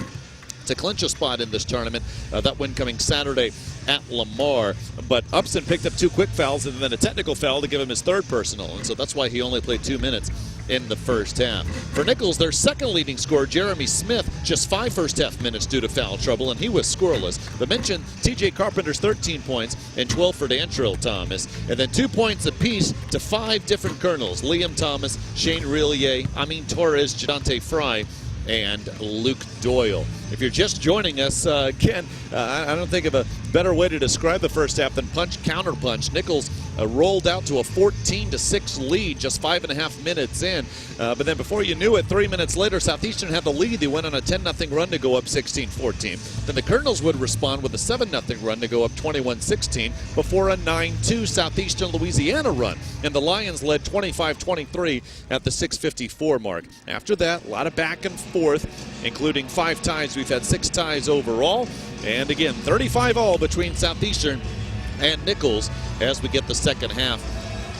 to clinch a spot in this tournament. That win coming Saturday at Lamar. But Upson picked up 2 quick fouls and then a technical foul to give him his 3rd personal. And so that's why he only played 2 minutes in the first half. For Nichols, their second leading scorer, Jeremy Smith, just 5 first-half minutes due to foul trouble, and he was scoreless. But mentioned T.J. Carpenter's 13 points and 12 for Dantrell Thomas. And then 2 points apiece to 5 different Colonels, Liam Thomas, Shane Rillier, Amin Torres, Jadante Fry, and Luke Doyle. If you're just joining us, Ken, I don't think of a better way to describe the first half than punch, counter punch. Nichols rolled out to a 14-6 lead just 5.5 minutes in. But then before you knew it, 3 minutes later, Southeastern had the lead. They went on a 10-0 run to go up 16-14. Then the Colonels would respond with a 7-0 run to go up 21-16 before a 9-2 Southeastern Louisiana run. And the Lions led 25-23 at the 6:54 mark. After that, a lot of back and forth, including 5 ties. We've had 6 ties overall. And again, 35 all between Southeastern and Nichols as we get the second half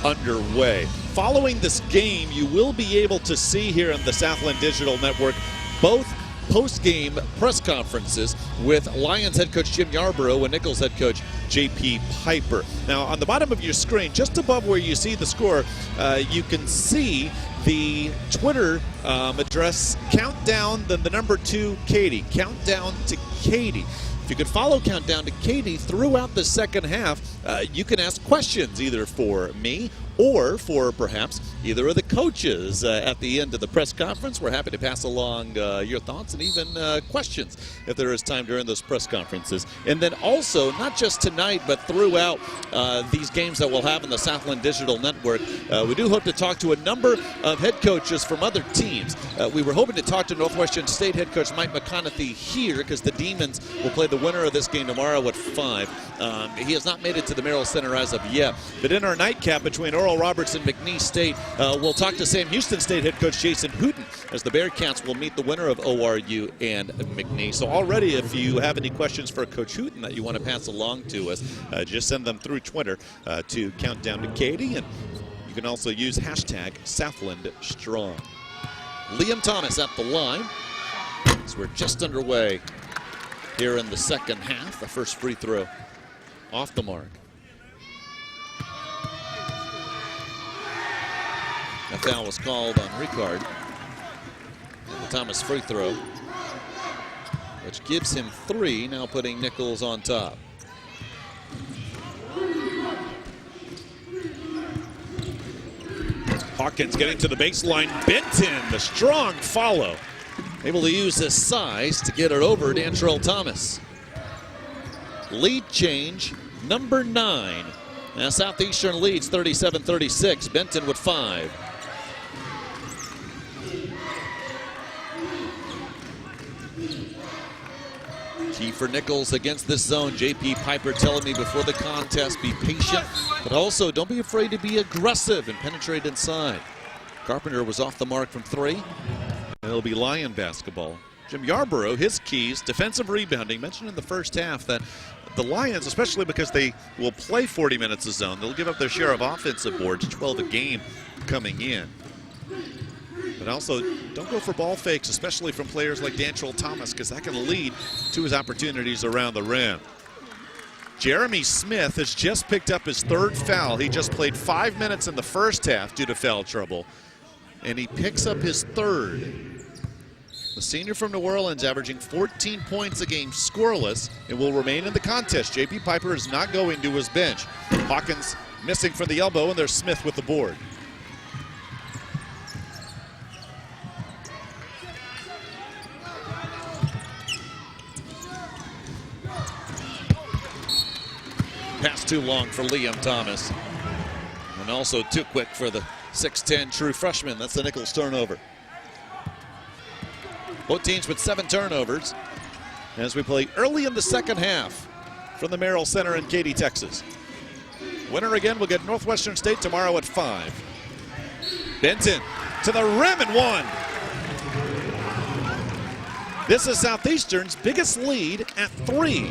underway. Following this game, you will be able to see here on the Southland Digital Network both post-game press conferences with Lions head coach Jim Yarborough and Nichols head coach J.P. Piper. Now, on the bottom of your screen, just above where you see the score, you can see the Twitter address, Countdown, then the number 2, Katie. Countdown to Katie. If you could follow Countdown to Katie throughout the second half, you can ask questions either for me or for perhaps either of the coaches at the end of the press conference. We're happy to pass along your thoughts and even questions if there is time during those press conferences. And then also, not just tonight, but throughout these games that we'll have in the Southland Digital Network, we do hope to talk to a number of head coaches from other teams. We were hoping to talk to Northwestern State head coach Mike McConaughey here because the Demons will play the winner of this game tomorrow at 5. He has not made it to the Merrill Center as of yet. But in our nightcap between Oral Roberts and McNeese State, we'll talk to Sam Houston State head coach Jason Hooten as the Bearcats will meet the winner of ORU and McNeese. So already, if you have any questions for Coach Hooten that you want to pass along to us, just send them through Twitter to Countdown to Katie, and you can also use hashtag SouthlandStrong. Liam Thomas at the line as we're just underway here in the second half. The first free throw off the mark. A foul was called on Ricard. And the Thomas free throw, which gives him 3, now putting Nichols on top. Hawkins getting to the baseline. Benton, the strong follow. Able to use his size to get it over Dantrell Thomas. Lead change, number 9. Now Southeastern leads 37-36. Benton with 5. Key for Nichols against this zone. J.P. Piper telling me before the contest, be patient, but also don't be afraid to be aggressive and penetrate inside. Carpenter was off the mark from 3. And it'll be Lion basketball. Jim Yarborough, his keys, defensive rebounding. Mentioned in the first half that the Lions, especially because they will play 40 minutes of zone, they'll give up their share of offensive boards, 12 a game coming in. But also, don't go for ball fakes, especially from players like Dantrell Thomas, because that can lead to his opportunities around the rim. Jeremy Smith has just picked up his 3rd foul. He just played 5 minutes in the first half due to foul trouble, and he picks up his 3rd. The senior from New Orleans averaging 14 points a game scoreless and will remain in the contest. J.P. Piper is not going to his bench. Hawkins missing from the elbow, and there's Smith with the board. Pass too long for Liam Thomas. And also too quick for the 6'10 true freshman. That's the Nichols turnover. Both teams with 7 turnovers as we play early in the second half from the Merrill Center in Katy, Texas. Winner again will get Northwestern State tomorrow at 5. Benton to the rim and 1. This is Southeastern's biggest lead at 3.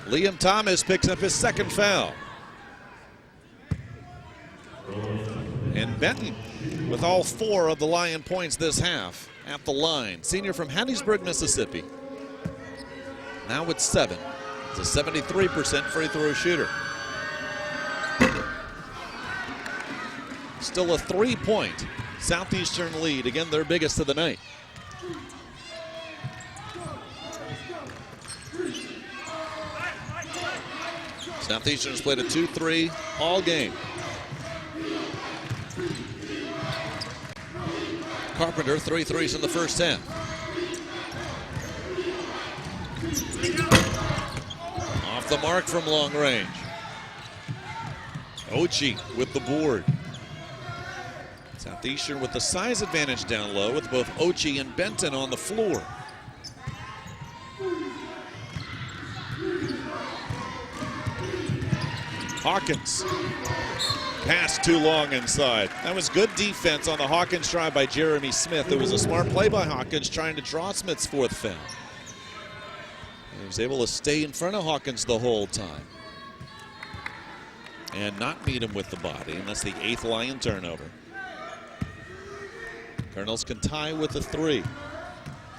Liam Thomas picks up his 2nd foul. And Benton with all 4 of the Lion points this half at the line. Senior from Hattiesburg, Mississippi. Now with 7. It's a 73% free throw shooter. Still a 3-point Southeastern lead. Again, their biggest of the night. Southeastern has played a 2-3 all game. Carpenter, 3 threes in the first half. Off the mark from long range. Ochi with the board. Southeastern with the size advantage down low with both Ochi and Benton on the floor. Hawkins. Pass too long inside. That was good defense on the Hawkins try by Jeremy Smith. It was a smart play by Hawkins trying to draw Smith's 4th foul. He was able to stay in front of Hawkins the whole time and not meet him with the body, and that's the 8th Lion turnover. Colonels can tie with a 3.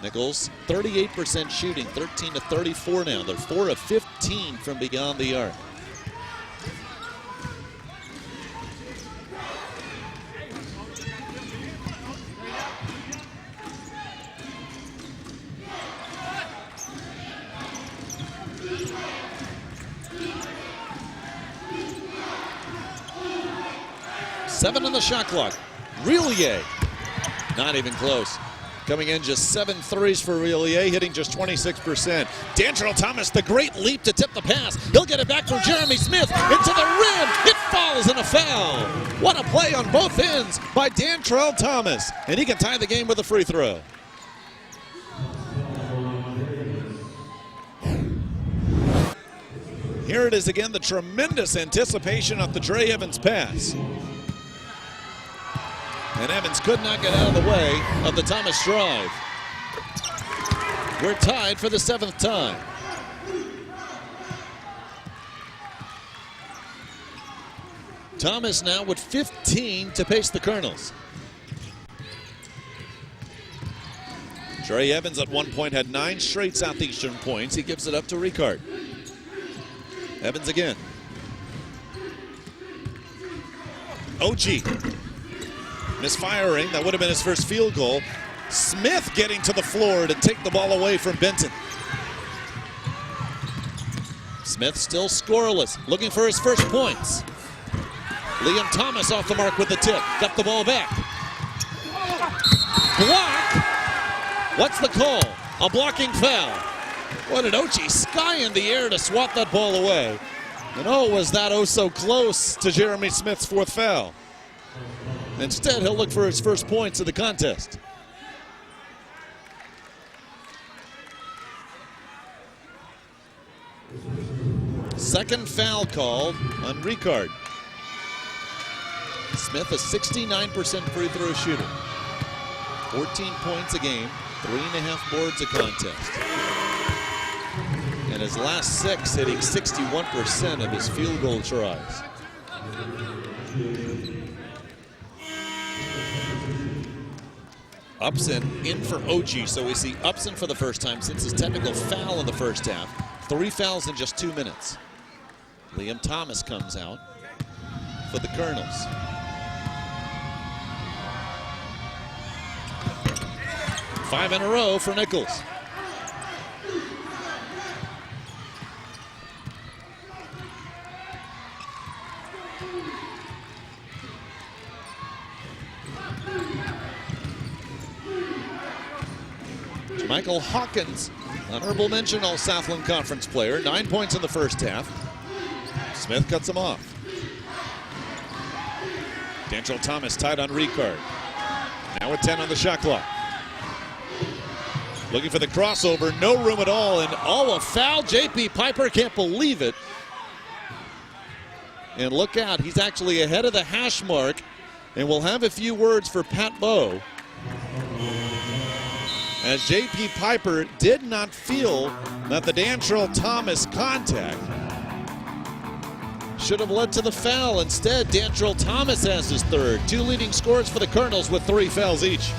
Nichols, 38% shooting, 13 to 34 now. They're 4 of 15 from beyond the arc. Seven on the shot clock. Reillier, not even close. Coming in just 7 threes for Reillier, hitting just 26%. Dantrell Thomas, the great leap to tip the pass. He'll get it back from Jeremy Smith into the rim. It falls in a foul. What a play on both ends by Dantrell Thomas. And he can tie the game with a free throw. Here it is again, the tremendous anticipation of the Dre Evans pass. And Evans could not get out of the way of the Thomas drive. We're tied for the 7th time. Thomas now with 15 to pace the Colonels. Dre Evans at one point had 9 straight Southeastern points. He gives it up to Ricard. Evans again. Ochi. Misfiring, that would have been his first field goal. Smith getting to the floor to take the ball away from Benton. Smith still scoreless, looking for his first points. Liam Thomas off the mark with the tip, got the ball back. Block! What's the call? A blocking foul. What did Ochi sky in the air to swat that ball away? And oh, was that oh so close to Jeremy Smith's 4th foul. Instead, he'll look for his first points of the contest. Second foul called on Ricard. Smith, a 69% free throw shooter. 14 points a game, 3.5 boards a contest. And his last 6 hitting 61% of his field goal tries. Upson in for OG, so we see Upson for the first time since his technical foul in the first half. 3 fouls in just 2 minutes. Liam Thomas comes out for the Colonels. Five in a row for Nichols. Michael Hawkins, honorable mention All Southland Conference player, 9 points in the first half. Smith cuts him off. Dantrell Thomas tied on Ricard. Now with 10 on the shot clock. Looking for the crossover, no room at all, and a foul. J.P. Piper can't believe it. And look out, he's actually ahead of the hash mark, and we'll have a few words for Pat Bowe, as J.P. Piper did not feel that the Dantrell Thomas contact should have led to the foul. Instead, Dantrell Thomas has his third. 2 leading scorers for the Colonels with 3 fouls each.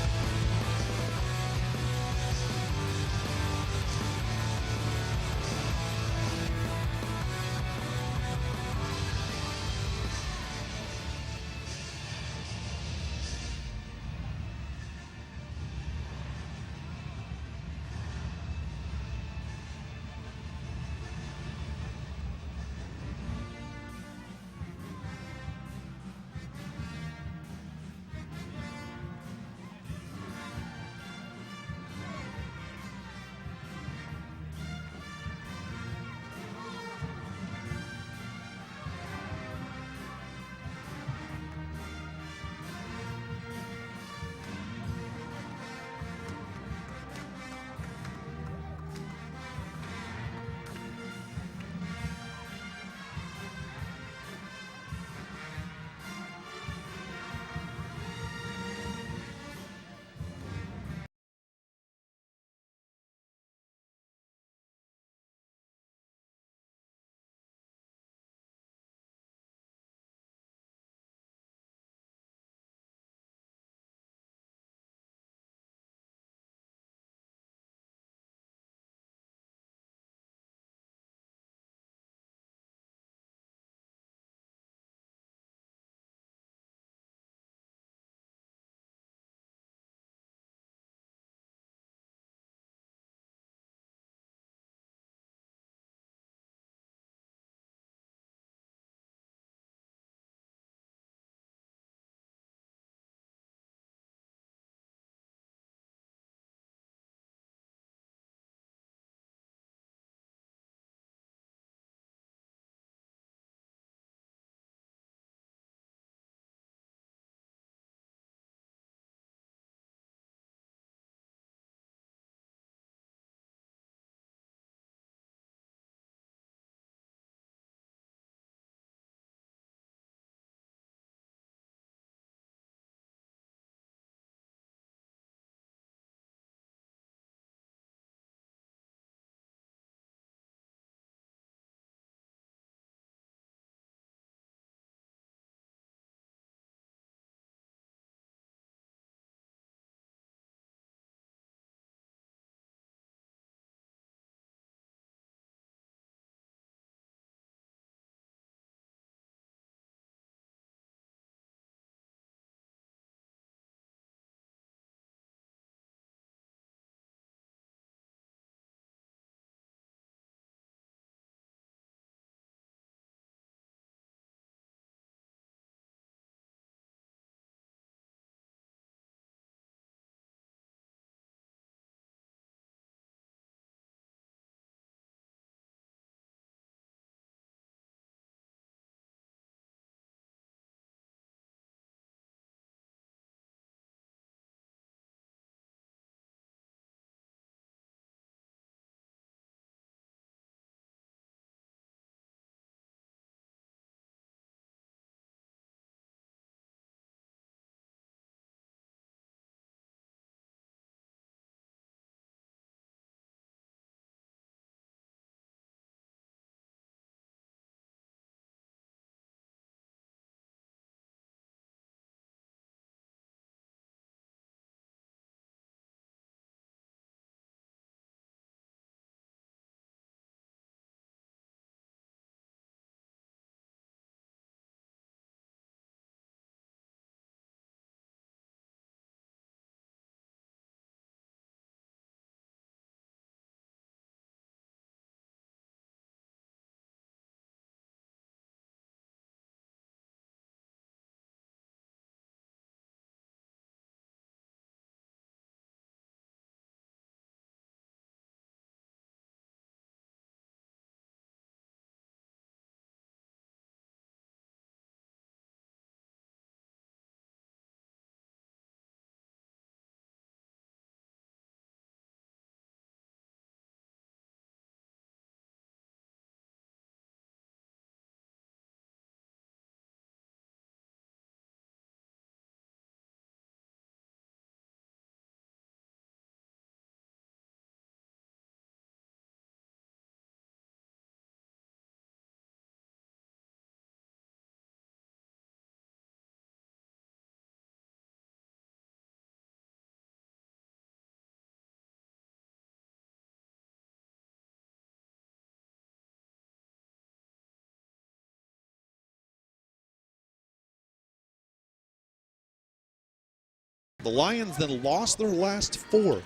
The Lions then lost their last 4,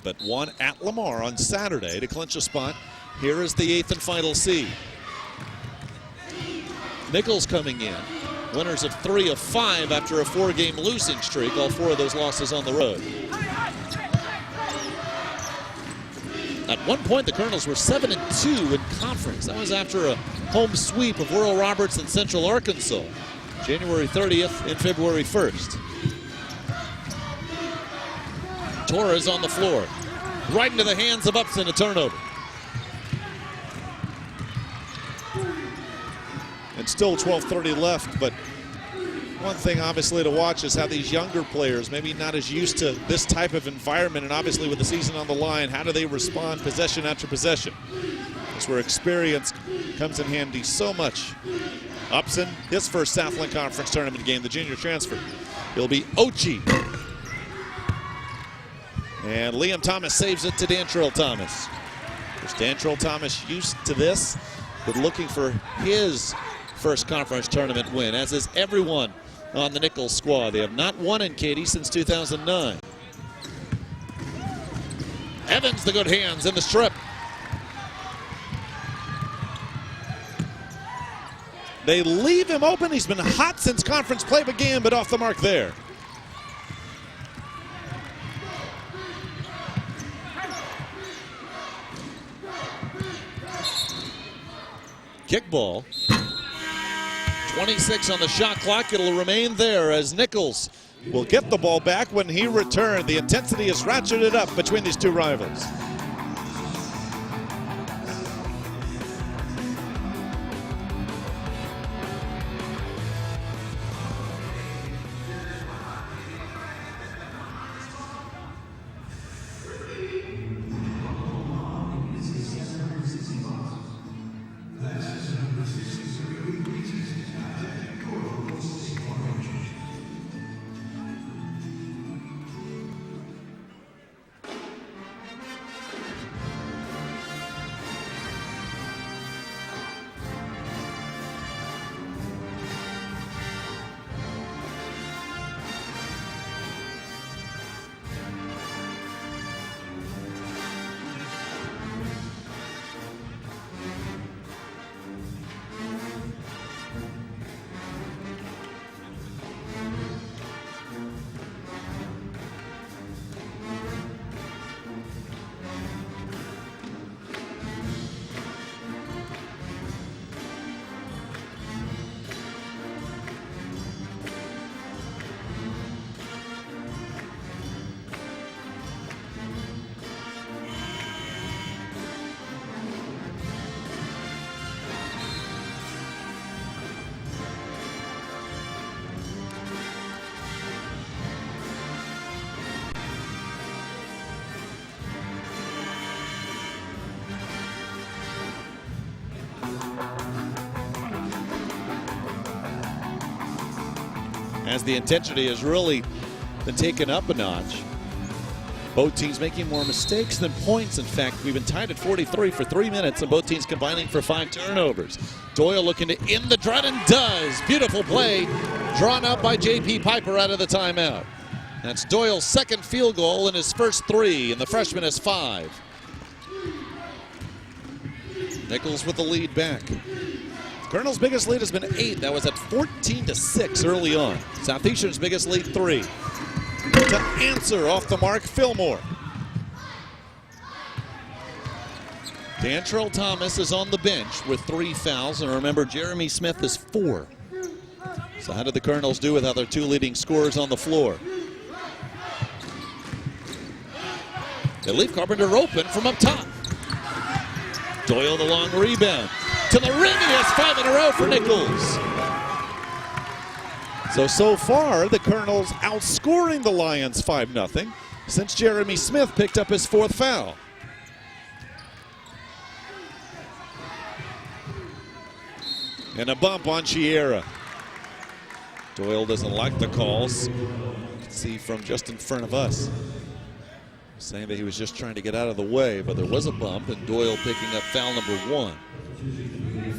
but won at Lamar on Saturday to clinch a spot. Here is the 8th and final seed. Nichols coming in, winners of 3 of 5 after a 4-game losing streak, all 4 of those losses on the road. At one point, the Colonels were 7-2 in conference. That was after a home sweep of Oral Roberts and Central Arkansas, January 30th and February 1st. Torres on the floor, right into the hands of Upson, a turnover. And still 12:30 left, but one thing obviously to watch is how these younger players, maybe not as used to this type of environment, and obviously with the season on the line, how do they respond possession after possession? That's where experience comes in handy so much. Upson, his first Southland Conference tournament game, the junior transfer. He'll be Ochi. And Liam Thomas saves it to Dantrell Thomas. Is Dantrell Thomas used to this, but looking for his first conference tournament win, as is everyone on the Nichols squad. They have not won in Katy since 2009. Evans, the good hands in the strip. They leave him open. He's been hot since conference play began, but off the mark there. Kickball. 26 on the shot clock. It'll remain there as Nichols will get the ball back when he returned. The intensity is ratcheted up between these two rivals. As the intensity has really been taken up a notch. Both teams making more mistakes than points. In fact, we've been tied at 43 for 3 minutes, and both teams combining for 5 turnovers. Doyle looking to end the drought and does. Beautiful play drawn up by J.P. Piper out of the timeout. That's Doyle's second field goal and his first 3, and the freshman has 5. Nichols with the lead back. Colonel's biggest lead has been 8. That was at 14-6 early on. Southeastern's biggest lead 3. To answer off the mark, Fillmore. Dantrell Thomas is on the bench with 3 fouls, and remember, Jeremy Smith is 4. So how did the Colonels do without their 2 leading scorers on the floor? They leave Carpenter open from up top. Doyle the long rebound. To the rim, he has 5 in a row for Nichols. So far, the Colonels outscoring the Lions 5-0 since Jeremy Smith picked up his 4th foul. And a bump on Chiera. Doyle doesn't like the calls. You can see from just in front of us, saying that he was just trying to get out of the way, but there was a bump, and Doyle picking up foul number 1.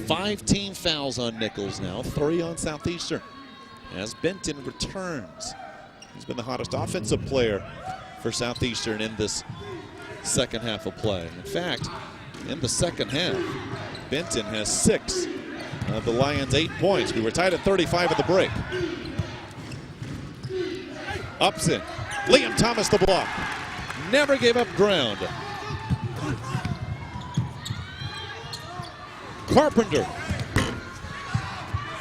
5 team fouls on Nichols now, 3 on Southeastern, as Benton returns. He's been the hottest offensive player for Southeastern in this second half of play. In fact, in the second half, Benton has 6 of the Lions' 8 points. We were tied at 35 at the break. Upson, Liam Thomas the block. Never gave up ground. Carpenter.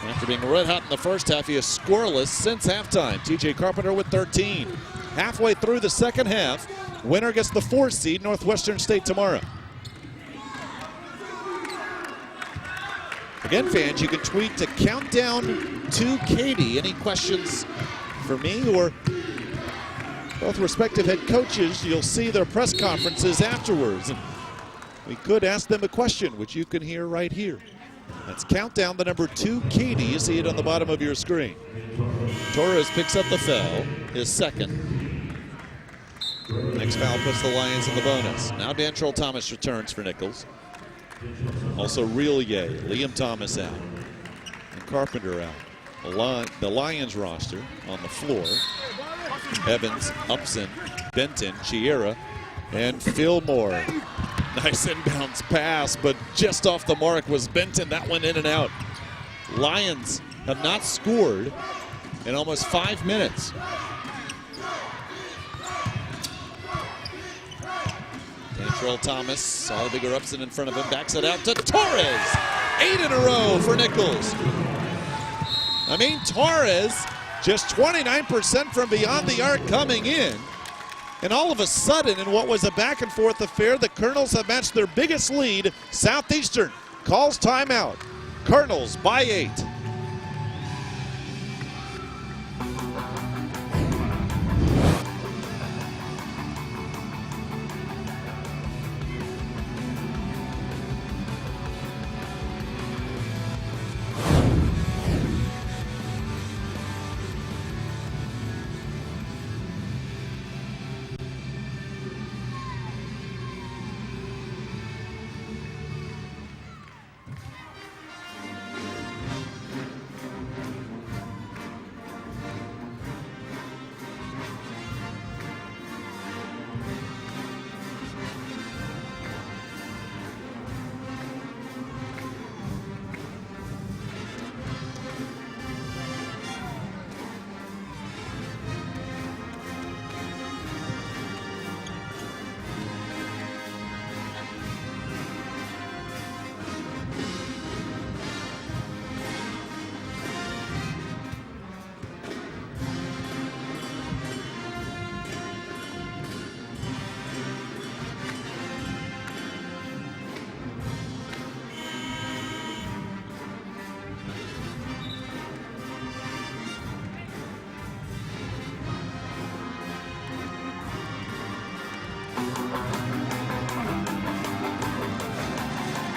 After being red hot in the first half, he is scoreless since halftime. TJ Carpenter with 13. Halfway through the second half, winner gets the 4 seed, Northwestern State tomorrow. Again, fans, you can tweet to Countdown to Katie. Any questions for me or both respective head coaches? You'll see their press conferences afterwards. And we could ask them a question, which you can hear right here. That's Countdown, the number 2, Katie. You see it on the bottom of your screen. Torres picks up the foul, his second. Next foul puts the Lions in the bonus. Now Dantrell Thomas returns for Nichols. Also Reillier, Liam Thomas out, and Carpenter out. The Lions roster on the floor. Evans, Upson, Benton, Chiera, and Fillmore. Nice inbounds pass, but just off the mark was Benton. That went in and out. Lions have not scored in almost 5 minutes. Dantrell Thomas saw the bigger Upson in front of him, backs it out to Torres. 8 in a row for Nichols. I mean, Torres just 29% from beyond the arc coming in. And all of a sudden, in what was a back and forth affair, the Colonels have matched their biggest lead. Southeastern calls timeout. Colonels by 8.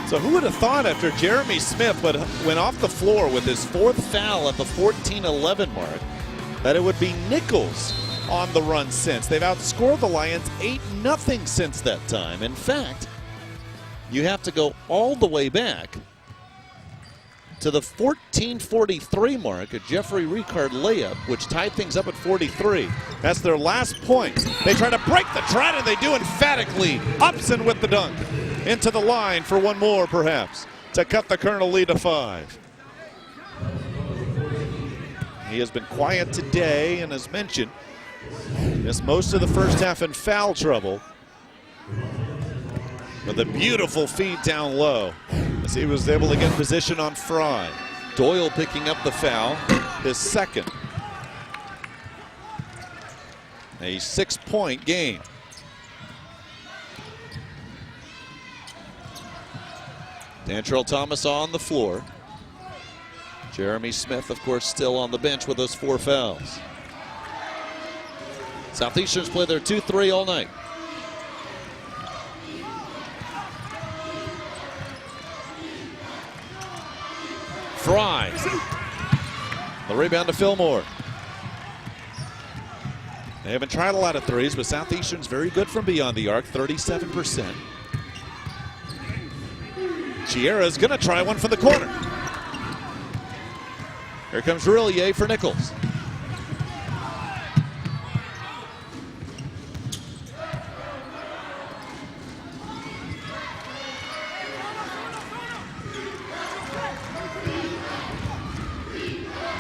So who would have thought after Jeremy Smith went off the floor with his 4th foul at the 14-11 mark that it would be Nichols on the run since. They've outscored the Lions 8-0 since that time. In fact, you have to go all the way back to the 14:43 mark, a Jeffrey Ricard layup, which tied things up at 43. That's their last point. They try to break the trend, and they do emphatically. Upson with the dunk. Into the line for one more, perhaps, to cut the Colonel lead to 5. He has been quiet today, and as mentioned, missed most of the first half in foul trouble. With a beautiful feed down low, as he was able to get position on Fry. Doyle picking up the foul, his second. A 6-point game. Dantrell Thomas on the floor. Jeremy Smith, of course, still on the bench with those 4 fouls. Southeastern's played their 2-3 all night. Fry. The rebound to Fillmore. They haven't tried a lot of threes, but Southeastern's very good from beyond the arc, 37%. Chiera's gonna try one from the corner. Here comes Reillier for Nichols.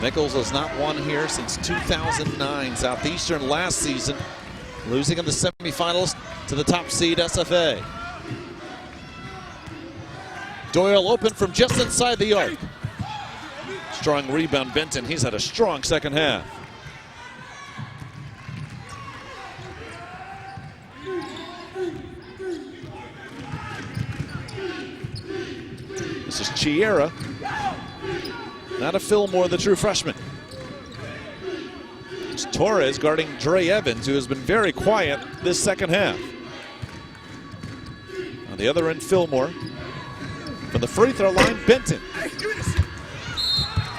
Nichols has not won here since 2009. Southeastern last season, losing in the semifinals to the top seed SFA. Doyle open from just inside the arc. Strong rebound, Benton. He's had a strong second half. This is Chiera. Not a Fillmore, the true freshman. It's Torres guarding Dre Evans, who has been very quiet this second half. On the other end, Fillmore. From the free throw line, Benton.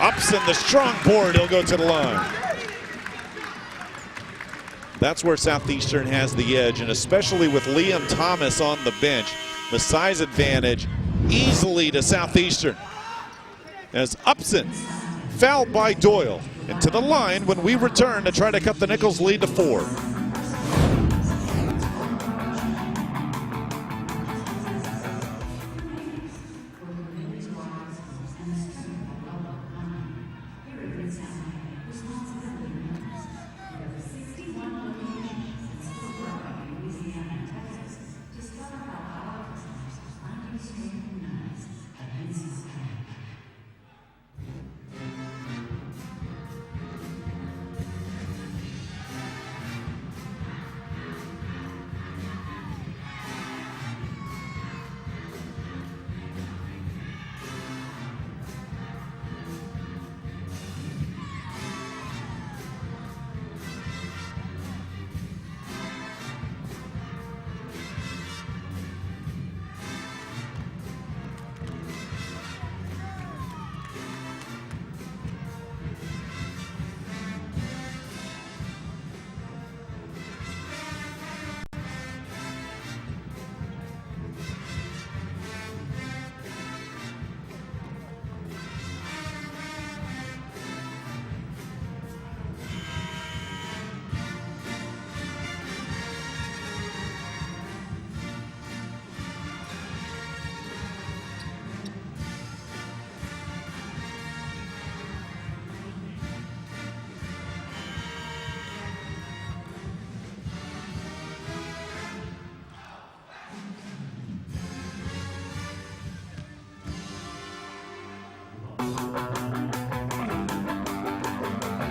Upson, the strong board, he'll go to the line. That's where Southeastern has the edge, and especially with Liam Thomas on the bench, the size advantage easily to Southeastern. As Upson fouled by Doyle. And to the line when we return to try to cut the Nichols lead to 4.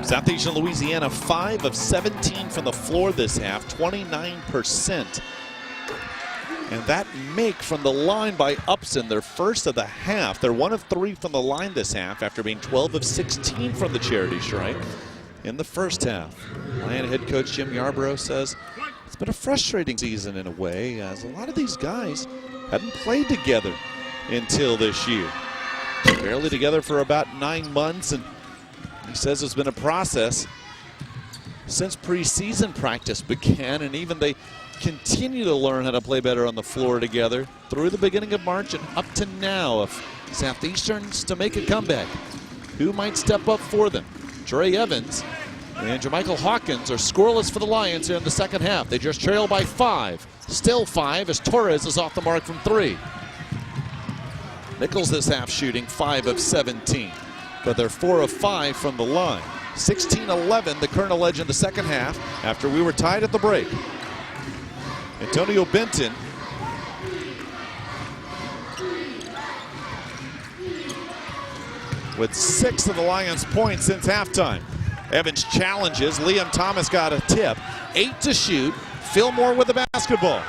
Southeastern Louisiana 5 of 17 from the floor this half, 29%. And that make from the line by Upson, their first of the half. They're 1 of 3 from the line this half after being 12 of 16 from the charity stripe in the first half. Lion head coach Jim Yarborough says it's been a frustrating season in a way, as a lot of these guys hadn't played together until this year. Barely together for about 9 months, and he says it's been a process since preseason practice began, and even they continue to learn how to play better on the floor together through the beginning of March and up to now. If Southeastern's to make a comeback, who might step up for them? Dre Evans and Jermichael Hawkins are scoreless for the Lions here in the second half. They just trail by 5. Still 5 as Torres is off the mark from 3. Nichols this half shooting 5 of 17. But they're 4 of 5 from the line. 16-11, the Colonel edge in the second half after we were tied at the break. Antonio Benton with 6 of the Lions' points since halftime. Evans challenges. Liam Thomas got a tip. 8 to shoot. Fillmore with the basketball.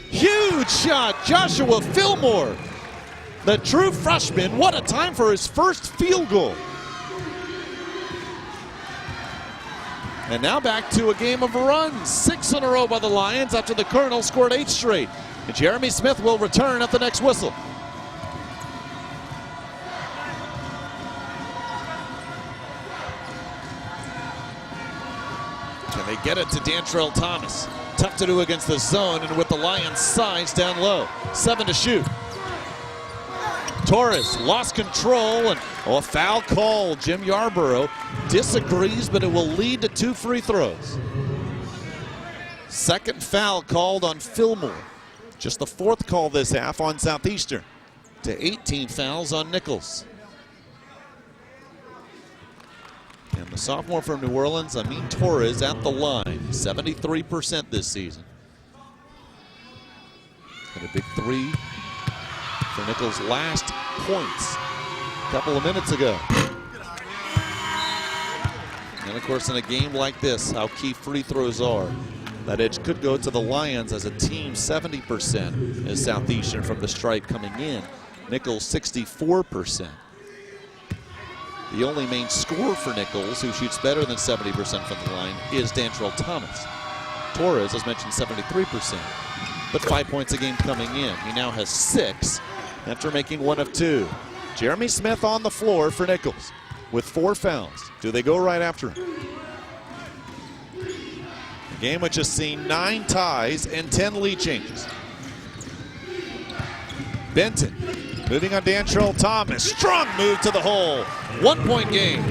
Huge shot, Joshua Fillmore. The true freshman, what a time for his first field goal. And now back to a game of runs. 6 in a row by the Lions after the Colonel scored 8 straight. And Jeremy Smith will return at the next whistle. Can they get it to Dantrell Thomas? Tough to do against the zone, and with the Lions' size down low. 7 to shoot. Torres lost control, and a foul call. Jim Yarborough disagrees, but it will lead to 2 free throws. Second foul called on Fillmore. Just the 4th call this half on Southeastern. To 18 fouls on Nichols. And the sophomore from New Orleans, Amin Torres, at the line, 73% this season. Got a big three for Nichols' last points a couple of minutes ago. And of course, in a game like this, how key free throws are. That edge could go to the Lions as a team. 70% is Southeastern from the stripe coming in. Nichols 64%. The only main scorer for Nichols, who shoots better than 70% from the line, is Dantrell Thomas. Torres, as mentioned, 73%. But 5 points a game coming in. He now has 6 after making 1 of 2. Jeremy Smith on the floor for Nichols with 4 fouls. Do they go right after him? The game which has seen 9 ties and 10 lead changes. Benton moving on Dantrell Thomas. Strong move to the hole. 1 point game.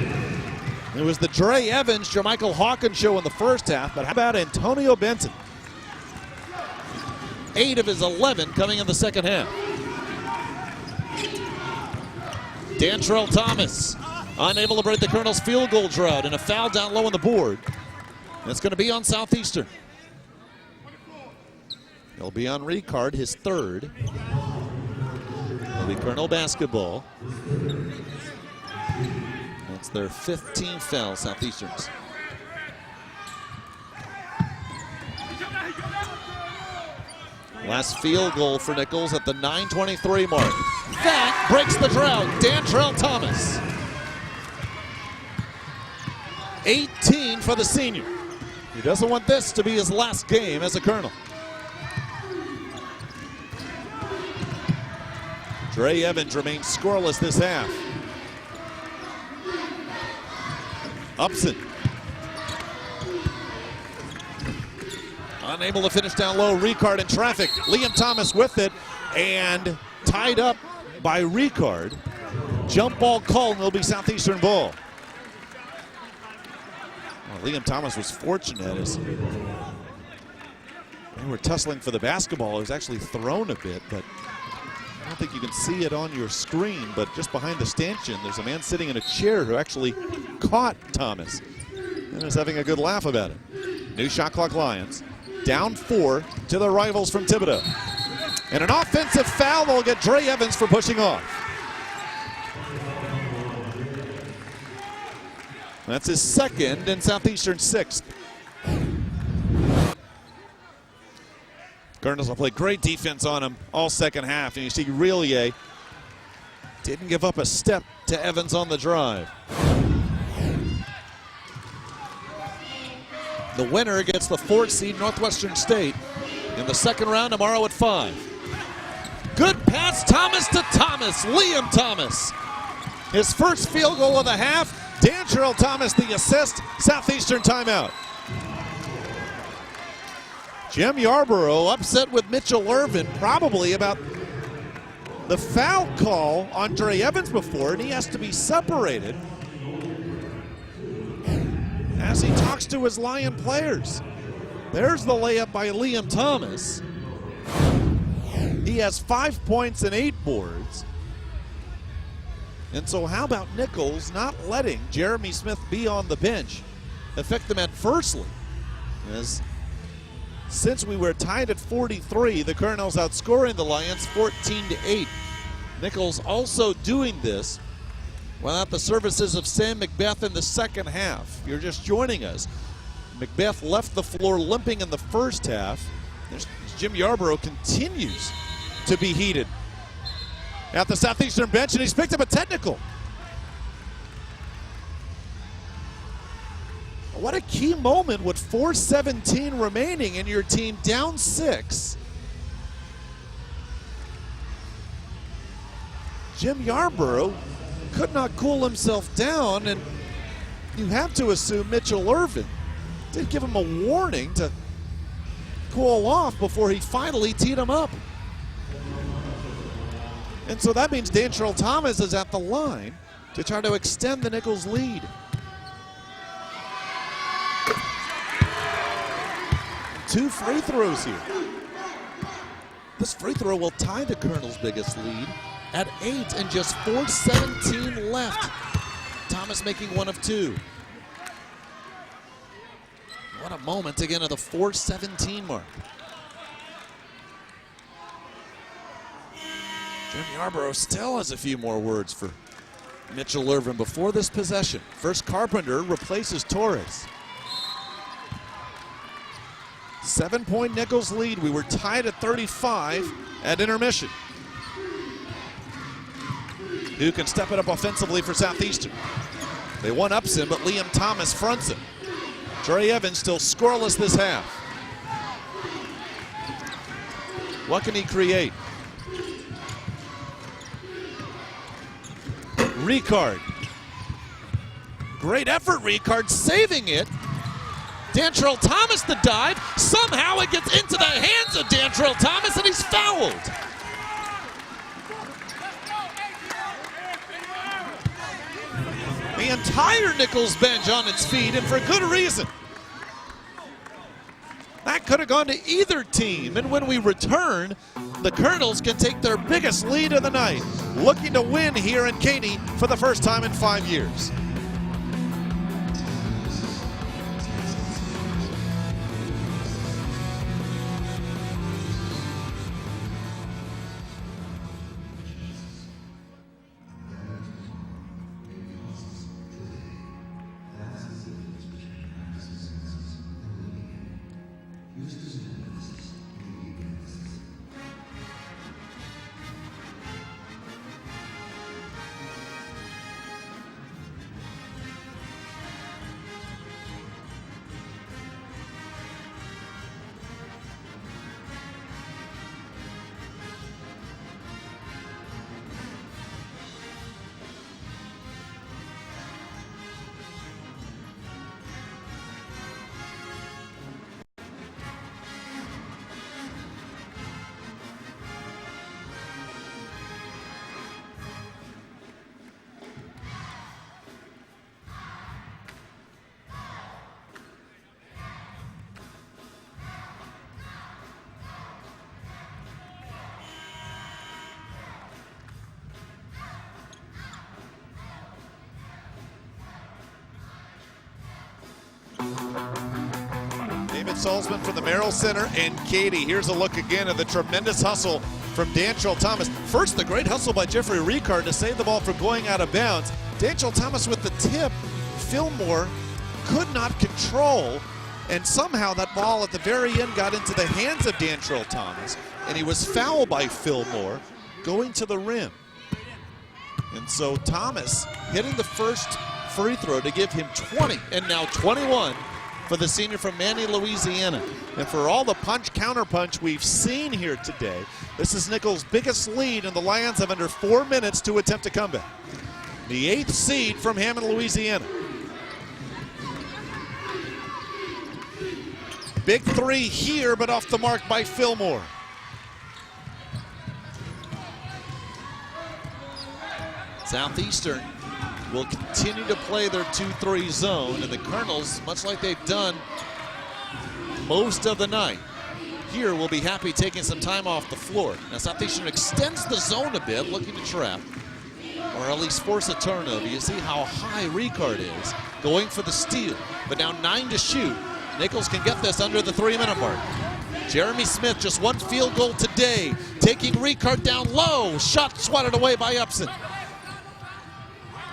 It was the Dre Evans, Jermichael Hawkins show in the first half, but how about Antonio Benton? 8 of his 11 coming in the second half. Dantrell Thomas unable to break the Colonel's field goal drought, and a foul down low on the board. And it's going to be on Southeastern. He'll be on Ricard, his 3rd. It'll be Colonel basketball. That's their 15th foul, Southeastern's. Last field goal for Nichols at the 9:23 mark. That breaks the drought. Dantrell Thomas. 18 for the senior. He doesn't want this to be his last game as a Colonel. Dre Evans remains scoreless this half. Upson. Unable to finish down low. Ricard in traffic. Liam Thomas with it and tied up by Ricard. Jump ball called, and it'll be Southeastern ball. Well, Liam Thomas was fortunate as they were tussling for the basketball. It was actually thrown a bit, but I don't think you can see it on your screen, but just behind the stanchion, there's a man sitting in a chair who actually caught Thomas and is having a good laugh about it. New shot clock Lions. Down 4 to the rivals from Thibodaux. And an offensive foul will get Dre Evans for pushing off. That's his 2nd and Southeastern 6th. Colonels will play great defense on him all second half. And you see Reillier didn't give up a step to Evans on the drive. The winner gets the 4th seed Northwestern State in the second round tomorrow at 5. Good pass, Thomas to Thomas. Liam Thomas. His first field goal of the half. Dantrell Thomas the assist. Southeastern timeout. Jim Yarborough upset with Mitchell Irvin probably about the foul call on Dre Evans before, and he has to be separated as he talks to his Lion players. There's the layup by Liam Thomas. He has 5 points and 8 boards. And so how about Nichols not letting Jeremy Smith be on the bench affect them adversely? As since we were tied at 43, the Colonels outscoring the Lions 14-8. Nichols also doing this without the services of Sam Macbeth in the second half. If you're just joining us, Macbeth left the floor limping in the first half. Jim Yarborough continues to be heated at the Southeastern bench, and he's picked up a technical. What a key moment with 4:17 remaining and your team down 6. Jim Yarborough could not cool himself down, and you have to assume Mitchell Irvin did give him a warning to cool off before he finally teed him up. And so that means Dantrell Thomas is at the line to try to extend the Nichols lead. Two free throws here. This free throw will tie the Colonel's biggest lead at 8 and just 4:17 left. Thomas making 1 of 2. What a moment to get to the 4:17 mark. Jim Yarborough still has a few more words for Mitchell Irvin before this possession. First, Carpenter replaces Torres. 7-point Nichols lead. We were tied at 35 at intermission. Who can step it up offensively for Southeastern? They one-ups him, but Liam Thomas fronts him. Trey Evans still scoreless this half. What can he create? Ricard. Great effort, Ricard saving it. Dantrell Thomas the dive. Somehow it gets into the hands of Dantrell Thomas and he's fouled. The entire Nichols bench on its feet, and for good reason. That could have gone to either team, and when we return, the Colonels can take their biggest lead of the night, looking to win here in Katy for the first time in 5 years. Salzman from the Merrill Center and Katy. Here's a look again at the tremendous hustle from Dantrell Thomas. First, the great hustle by Jeffrey Ricard to save the ball from going out of bounds. Dantrell Thomas with the tip. Fillmore could not control, and somehow that ball at the very end got into the hands of Dantrell Thomas, and he was fouled by Fillmore going to the rim. And so Thomas hitting the first free throw to give him 20, and now 21 for the senior from Manny, Louisiana. And for all the punch, counterpunch we've seen here today, this is Nichols' biggest lead, and the Lions have under 4 minutes to attempt a comeback. The 8th seed from Hammond, Louisiana. Big three here, but off the mark by Fillmore. Southeastern will continue to play their 2-3 zone, and the Colonels, much like they've done most of the night, here will be happy taking some time off the floor. Now Southeastern extends the zone a bit, looking to trap, or at least force a turnover. You see how high Ricard is, going for the steal, but now 9 to shoot. Nichols can get this under the 3-minute mark. Jeremy Smith, just one field goal today, taking Ricard down low. Shot swatted away by Upson.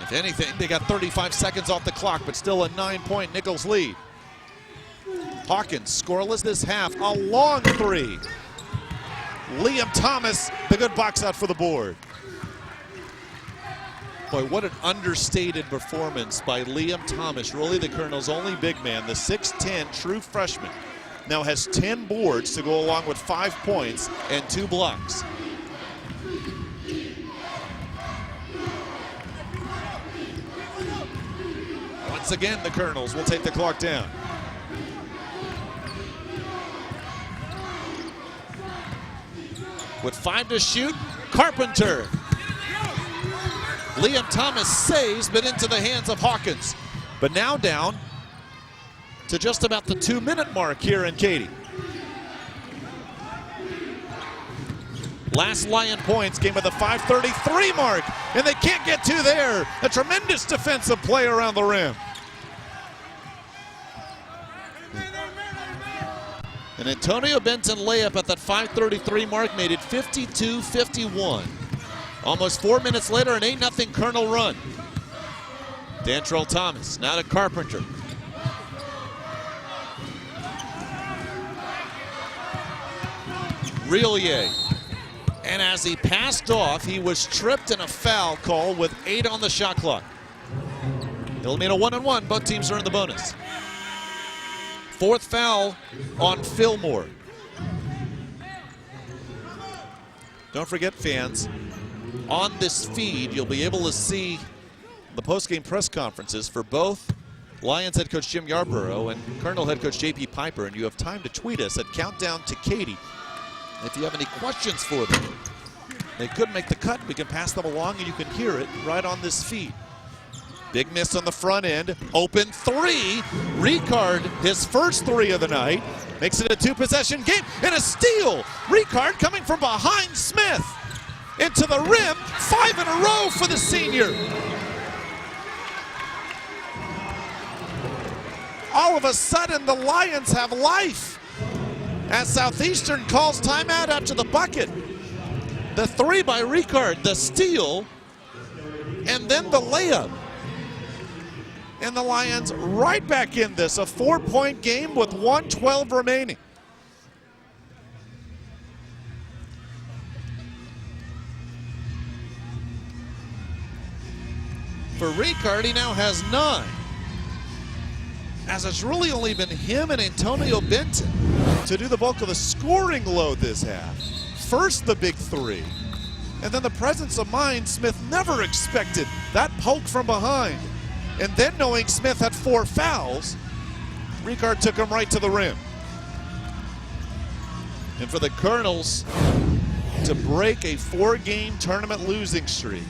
If anything, they got 35 seconds off the clock, but still a 9-point Nichols lead. Hawkins scoreless this half, a long three. Liam Thomas, the good box out for the board. Boy, what an understated performance by Liam Thomas, really the Colonel's only big man, the 6'10" true freshman. Now has 10 boards to go along with 5 points and 2 blocks. Once again, the Colonels will take the clock down. With 5 to shoot, Carpenter. Liam Thomas saves, but into the hands of Hawkins. But now down to just about the 2-minute mark here in Katy. Last Lion points came at the 5:33 mark, and they can't get to there. A tremendous defensive play around the rim. An Antonio Benton layup at that 5:33 mark made it 52-51. Almost 4 minutes later, an 8-0 Colonel run. Dantrell Thomas, now to Carpenter. Rillier. And as he passed off, he was tripped in a foul call with 8 on the shot clock. It'll mean a 1-on-1. Both teams are in the bonus. 4th foul on Fillmore. Don't forget, fans, on this feed, you'll be able to see the post-game press conferences for both Lions head coach Jim Yarborough and Colonel head coach J.P. Piper, and you have time to tweet us at Countdown to Katy if you have any questions for them. They couldn't make the cut. We can pass them along, and you can hear it right on this feed. Big miss on the front end. Open 3. Ricard, his first 3 of the night, makes it a 2-possession game, and a steal. Ricard coming from behind Smith into the rim. 5 in a row for the senior. All of a sudden, the Lions have life as Southeastern calls timeout after the bucket. The 3 by Ricard, the steal, and then the layup. And the Lions right back in this, a 4-point game with 1:12 remaining. For Ricard, he now has 9. As it's really only been him and Antonio Benton to do the bulk of the scoring load this half. First the big 3, and then the presence of mind Smith never expected. That poke from behind. And then knowing Smith had 4 fouls, Ricard took him right to the rim. And for the Colonels to break a 4-game tournament losing streak,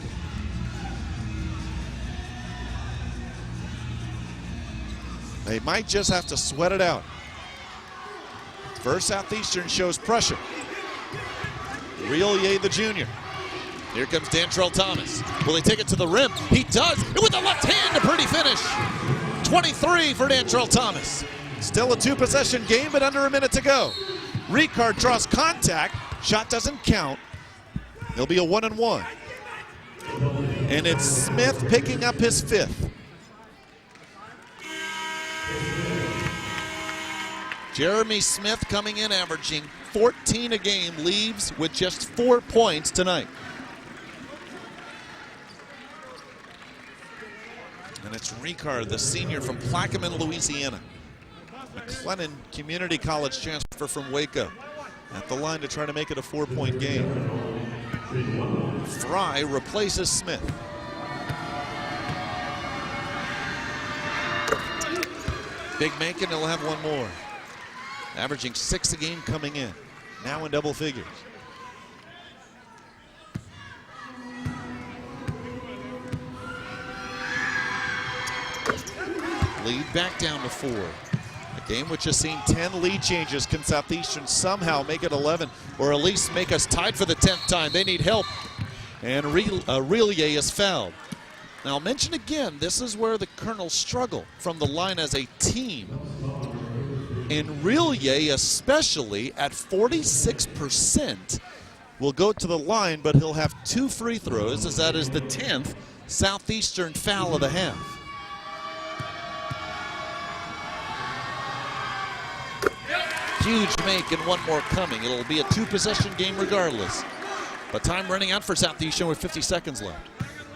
they might just have to sweat it out. First, Southeastern shows pressure. Rillier, the junior. Here comes Dantrell Thomas. Will he take it to the rim? He does. And with the left hand, a pretty finish. 23 for Dantrell Thomas. Still a 2-possession game, but under a minute to go. Ricard draws contact. Shot doesn't count. It'll be a 1-on-1. And it's Smith picking up his 5th. Jeremy Smith coming in averaging 14 a game, leaves with just 4 points tonight. And it's Ricard, the senior from Plaquemine, Louisiana. McLennan Community College transfer from Waco. At the line to try to make it a 4-point game. Fry replaces Smith. Big Macon, he'll have 1 more. Averaging 6 a game coming in. Now in double figures. Lead back down to 4. A game which has seen 10 lead changes. Can Southeastern somehow make it 11, or at least make us tied for the 10th time? They need help. And Rillier is fouled. Now I'll mention again, this is where the Colonels struggle from the line as a team. And Rillier, especially at 46%, will go to the line, but he'll have 2 free throws, as that is the 10th Southeastern foul of the half. Huge make and 1 more coming. It'll be a 2-possession game regardless. But time running out for Southeastern with 50 seconds left.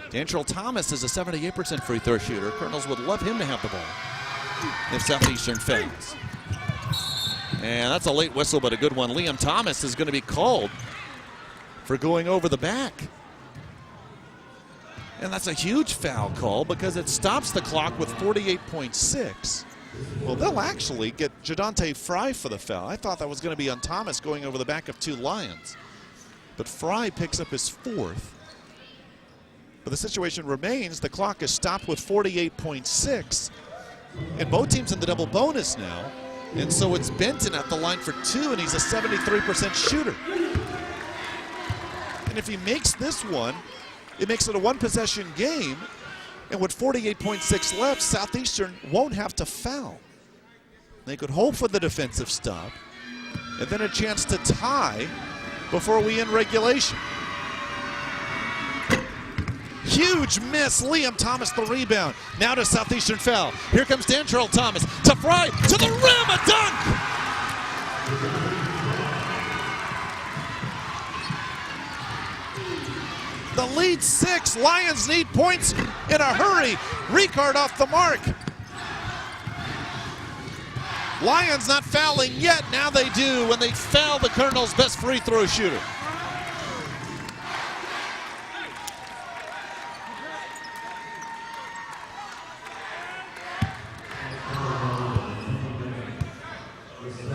Dantrell Thomas is a 78% free throw shooter. Colonels would love him to have the ball if Southeastern fails. And that's a late whistle, but a good one. Liam Thomas is going to be called for going over the back. And that's a huge foul call because it stops the clock with 48.6. Well, they'll actually get Jadante Fry for the foul. I thought that was going to be on Thomas going over the back of 2 Lions. But Fry picks up his 4th. But the situation remains, the clock is stopped with 48.6. And both teams in the double bonus now. And so it's Benton at the line for 2, and he's a 73% shooter. And if he makes this one, it makes it a 1-possession game. And with 48.6 left, Southeastern won't have to foul. They could hope for the defensive stop, and then a chance to tie before we end regulation. Huge miss. Liam Thomas the rebound. Now to Southeastern foul. Here comes Dantrell Thomas to Fry to the rim. A dunk! The lead 6. Lions need points in a hurry. Ricard off the mark. Lions not fouling yet. Now they do when they foul the Colonels' best free throw shooter.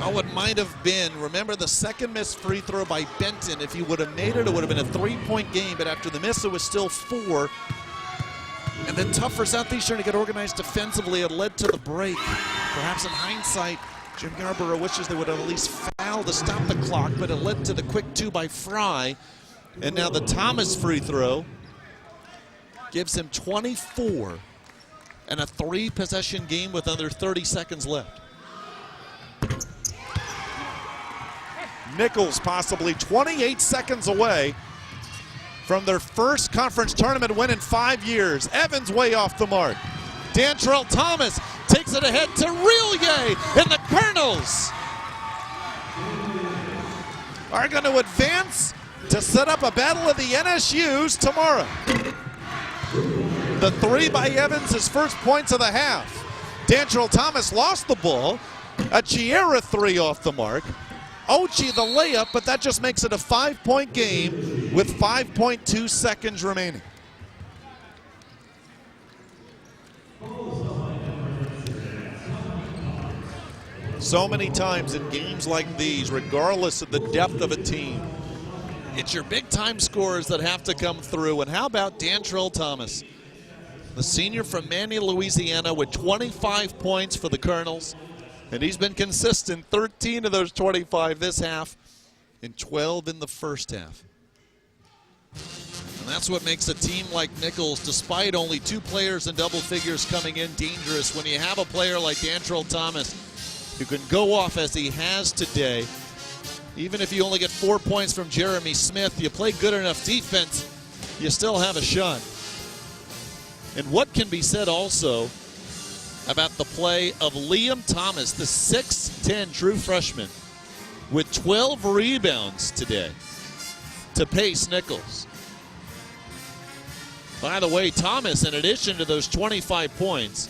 Oh, it might have been. Remember the second missed free throw by Benton. If he would have made it, it would have been a 3-point game. But after the miss, it was still 4. And then tough for Southeastern to get organized defensively. It led to the break. Perhaps in hindsight, Jim Yarborough wishes they would have at least fouled to stop the clock, but it led to the quick 2 by Fry. And now the Thomas free throw gives him 24 and a 3-possession game with under 30 seconds left. Nichols possibly 28 seconds away from their first conference tournament win in 5 years. Evans way off the mark. Dantrell Thomas takes it ahead to Rillier, and the Colonels are going to advance to set up a battle of the NSUs tomorrow. The 3 by Evans, his first points of the half. Dantrell Thomas lost the ball. A Chiera 3 off the mark. Ochi the layup, but that just makes it a 5-point game with 5.2 seconds remaining. So many times in games like these, regardless of the depth of a team, it's your big-time scorers that have to come through. And how about Dantrell Thomas, the senior from Manny, Louisiana, with 25 points for the Colonels. And he's been consistent, 13 of those 25 this half and 12 in the first half. And that's what makes a team like Nichols, despite only 2 players in double figures coming in, dangerous. When you have a player like Dantrell Thomas who can go off as he has today, even if you only get 4 points from Jeremy Smith, you play good enough defense, you still have a shot. And what can be said also about the play of Liam Thomas, the 6'10 true freshman, with 12 rebounds today to pace Nichols. By the way, Thomas, in addition to those 25 points,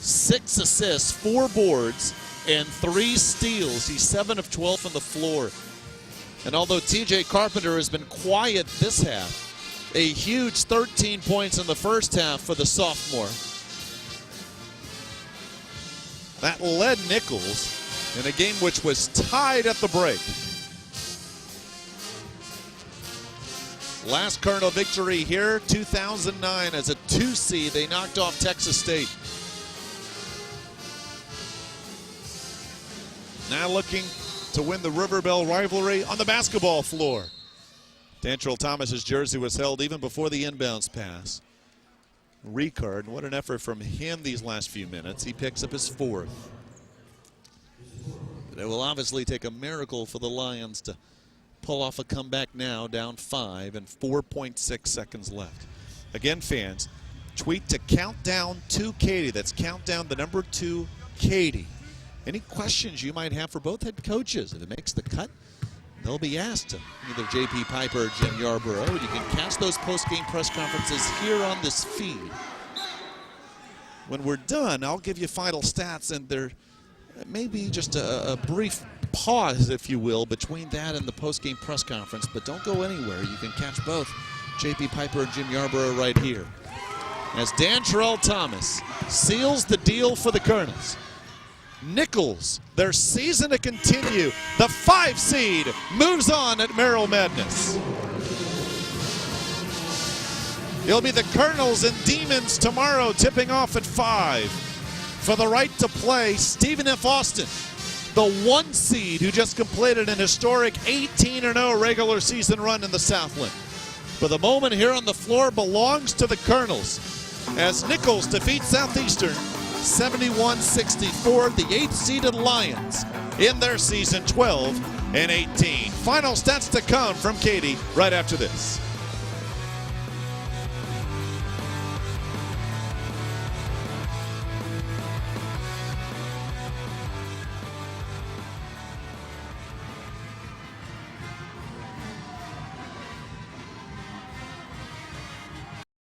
6 assists, 4 boards, and 3 steals. He's 7 of 12 from the floor. And although TJ Carpenter has been quiet this half, a huge 13 points in the first half for the sophomore. That led Nichols in a game which was tied at the break. Last Colonel victory here, 2009, as a 2 seed. They knocked off Texas State. Now looking to win the River Bell rivalry on the basketball floor. Dantrell Thomas's jersey was held even before the inbounds pass. Ricard, what an effort from him these last few minutes. He picks up his 4th. But it will obviously take a miracle for the Lions to pull off a comeback now, down 5 and 4.6 seconds left. Again, fans, tweet to Countdown2Katie. That's Countdown the number 2 Katie. Any questions you might have for both head coaches, if it makes the cut, they'll be asked to either J.P. Piper or Jim Yarborough. And you can catch those post-game press conferences here on this feed. When we're done, I'll give you final stats, and there may be just a brief pause, if you will, between that and the post-game press conference. But don't go anywhere. You can catch both J.P. Piper and Jim Yarborough right here, as Dantrell Thomas seals the deal for the Colonels. Nichols, their season to continue. The 5 seed moves on at Merrill Madness. It'll be the Colonels and Demons tomorrow, tipping off at 5. For the right to play, Stephen F. Austin, the 1 seed who just completed an historic 18-0 regular season run in the Southland. But the moment here on the floor belongs to the Colonels, as Nichols defeats Southeastern 71-64, the 8th seeded Lions in their season, 12-18. Final stats to come from Katy right after this.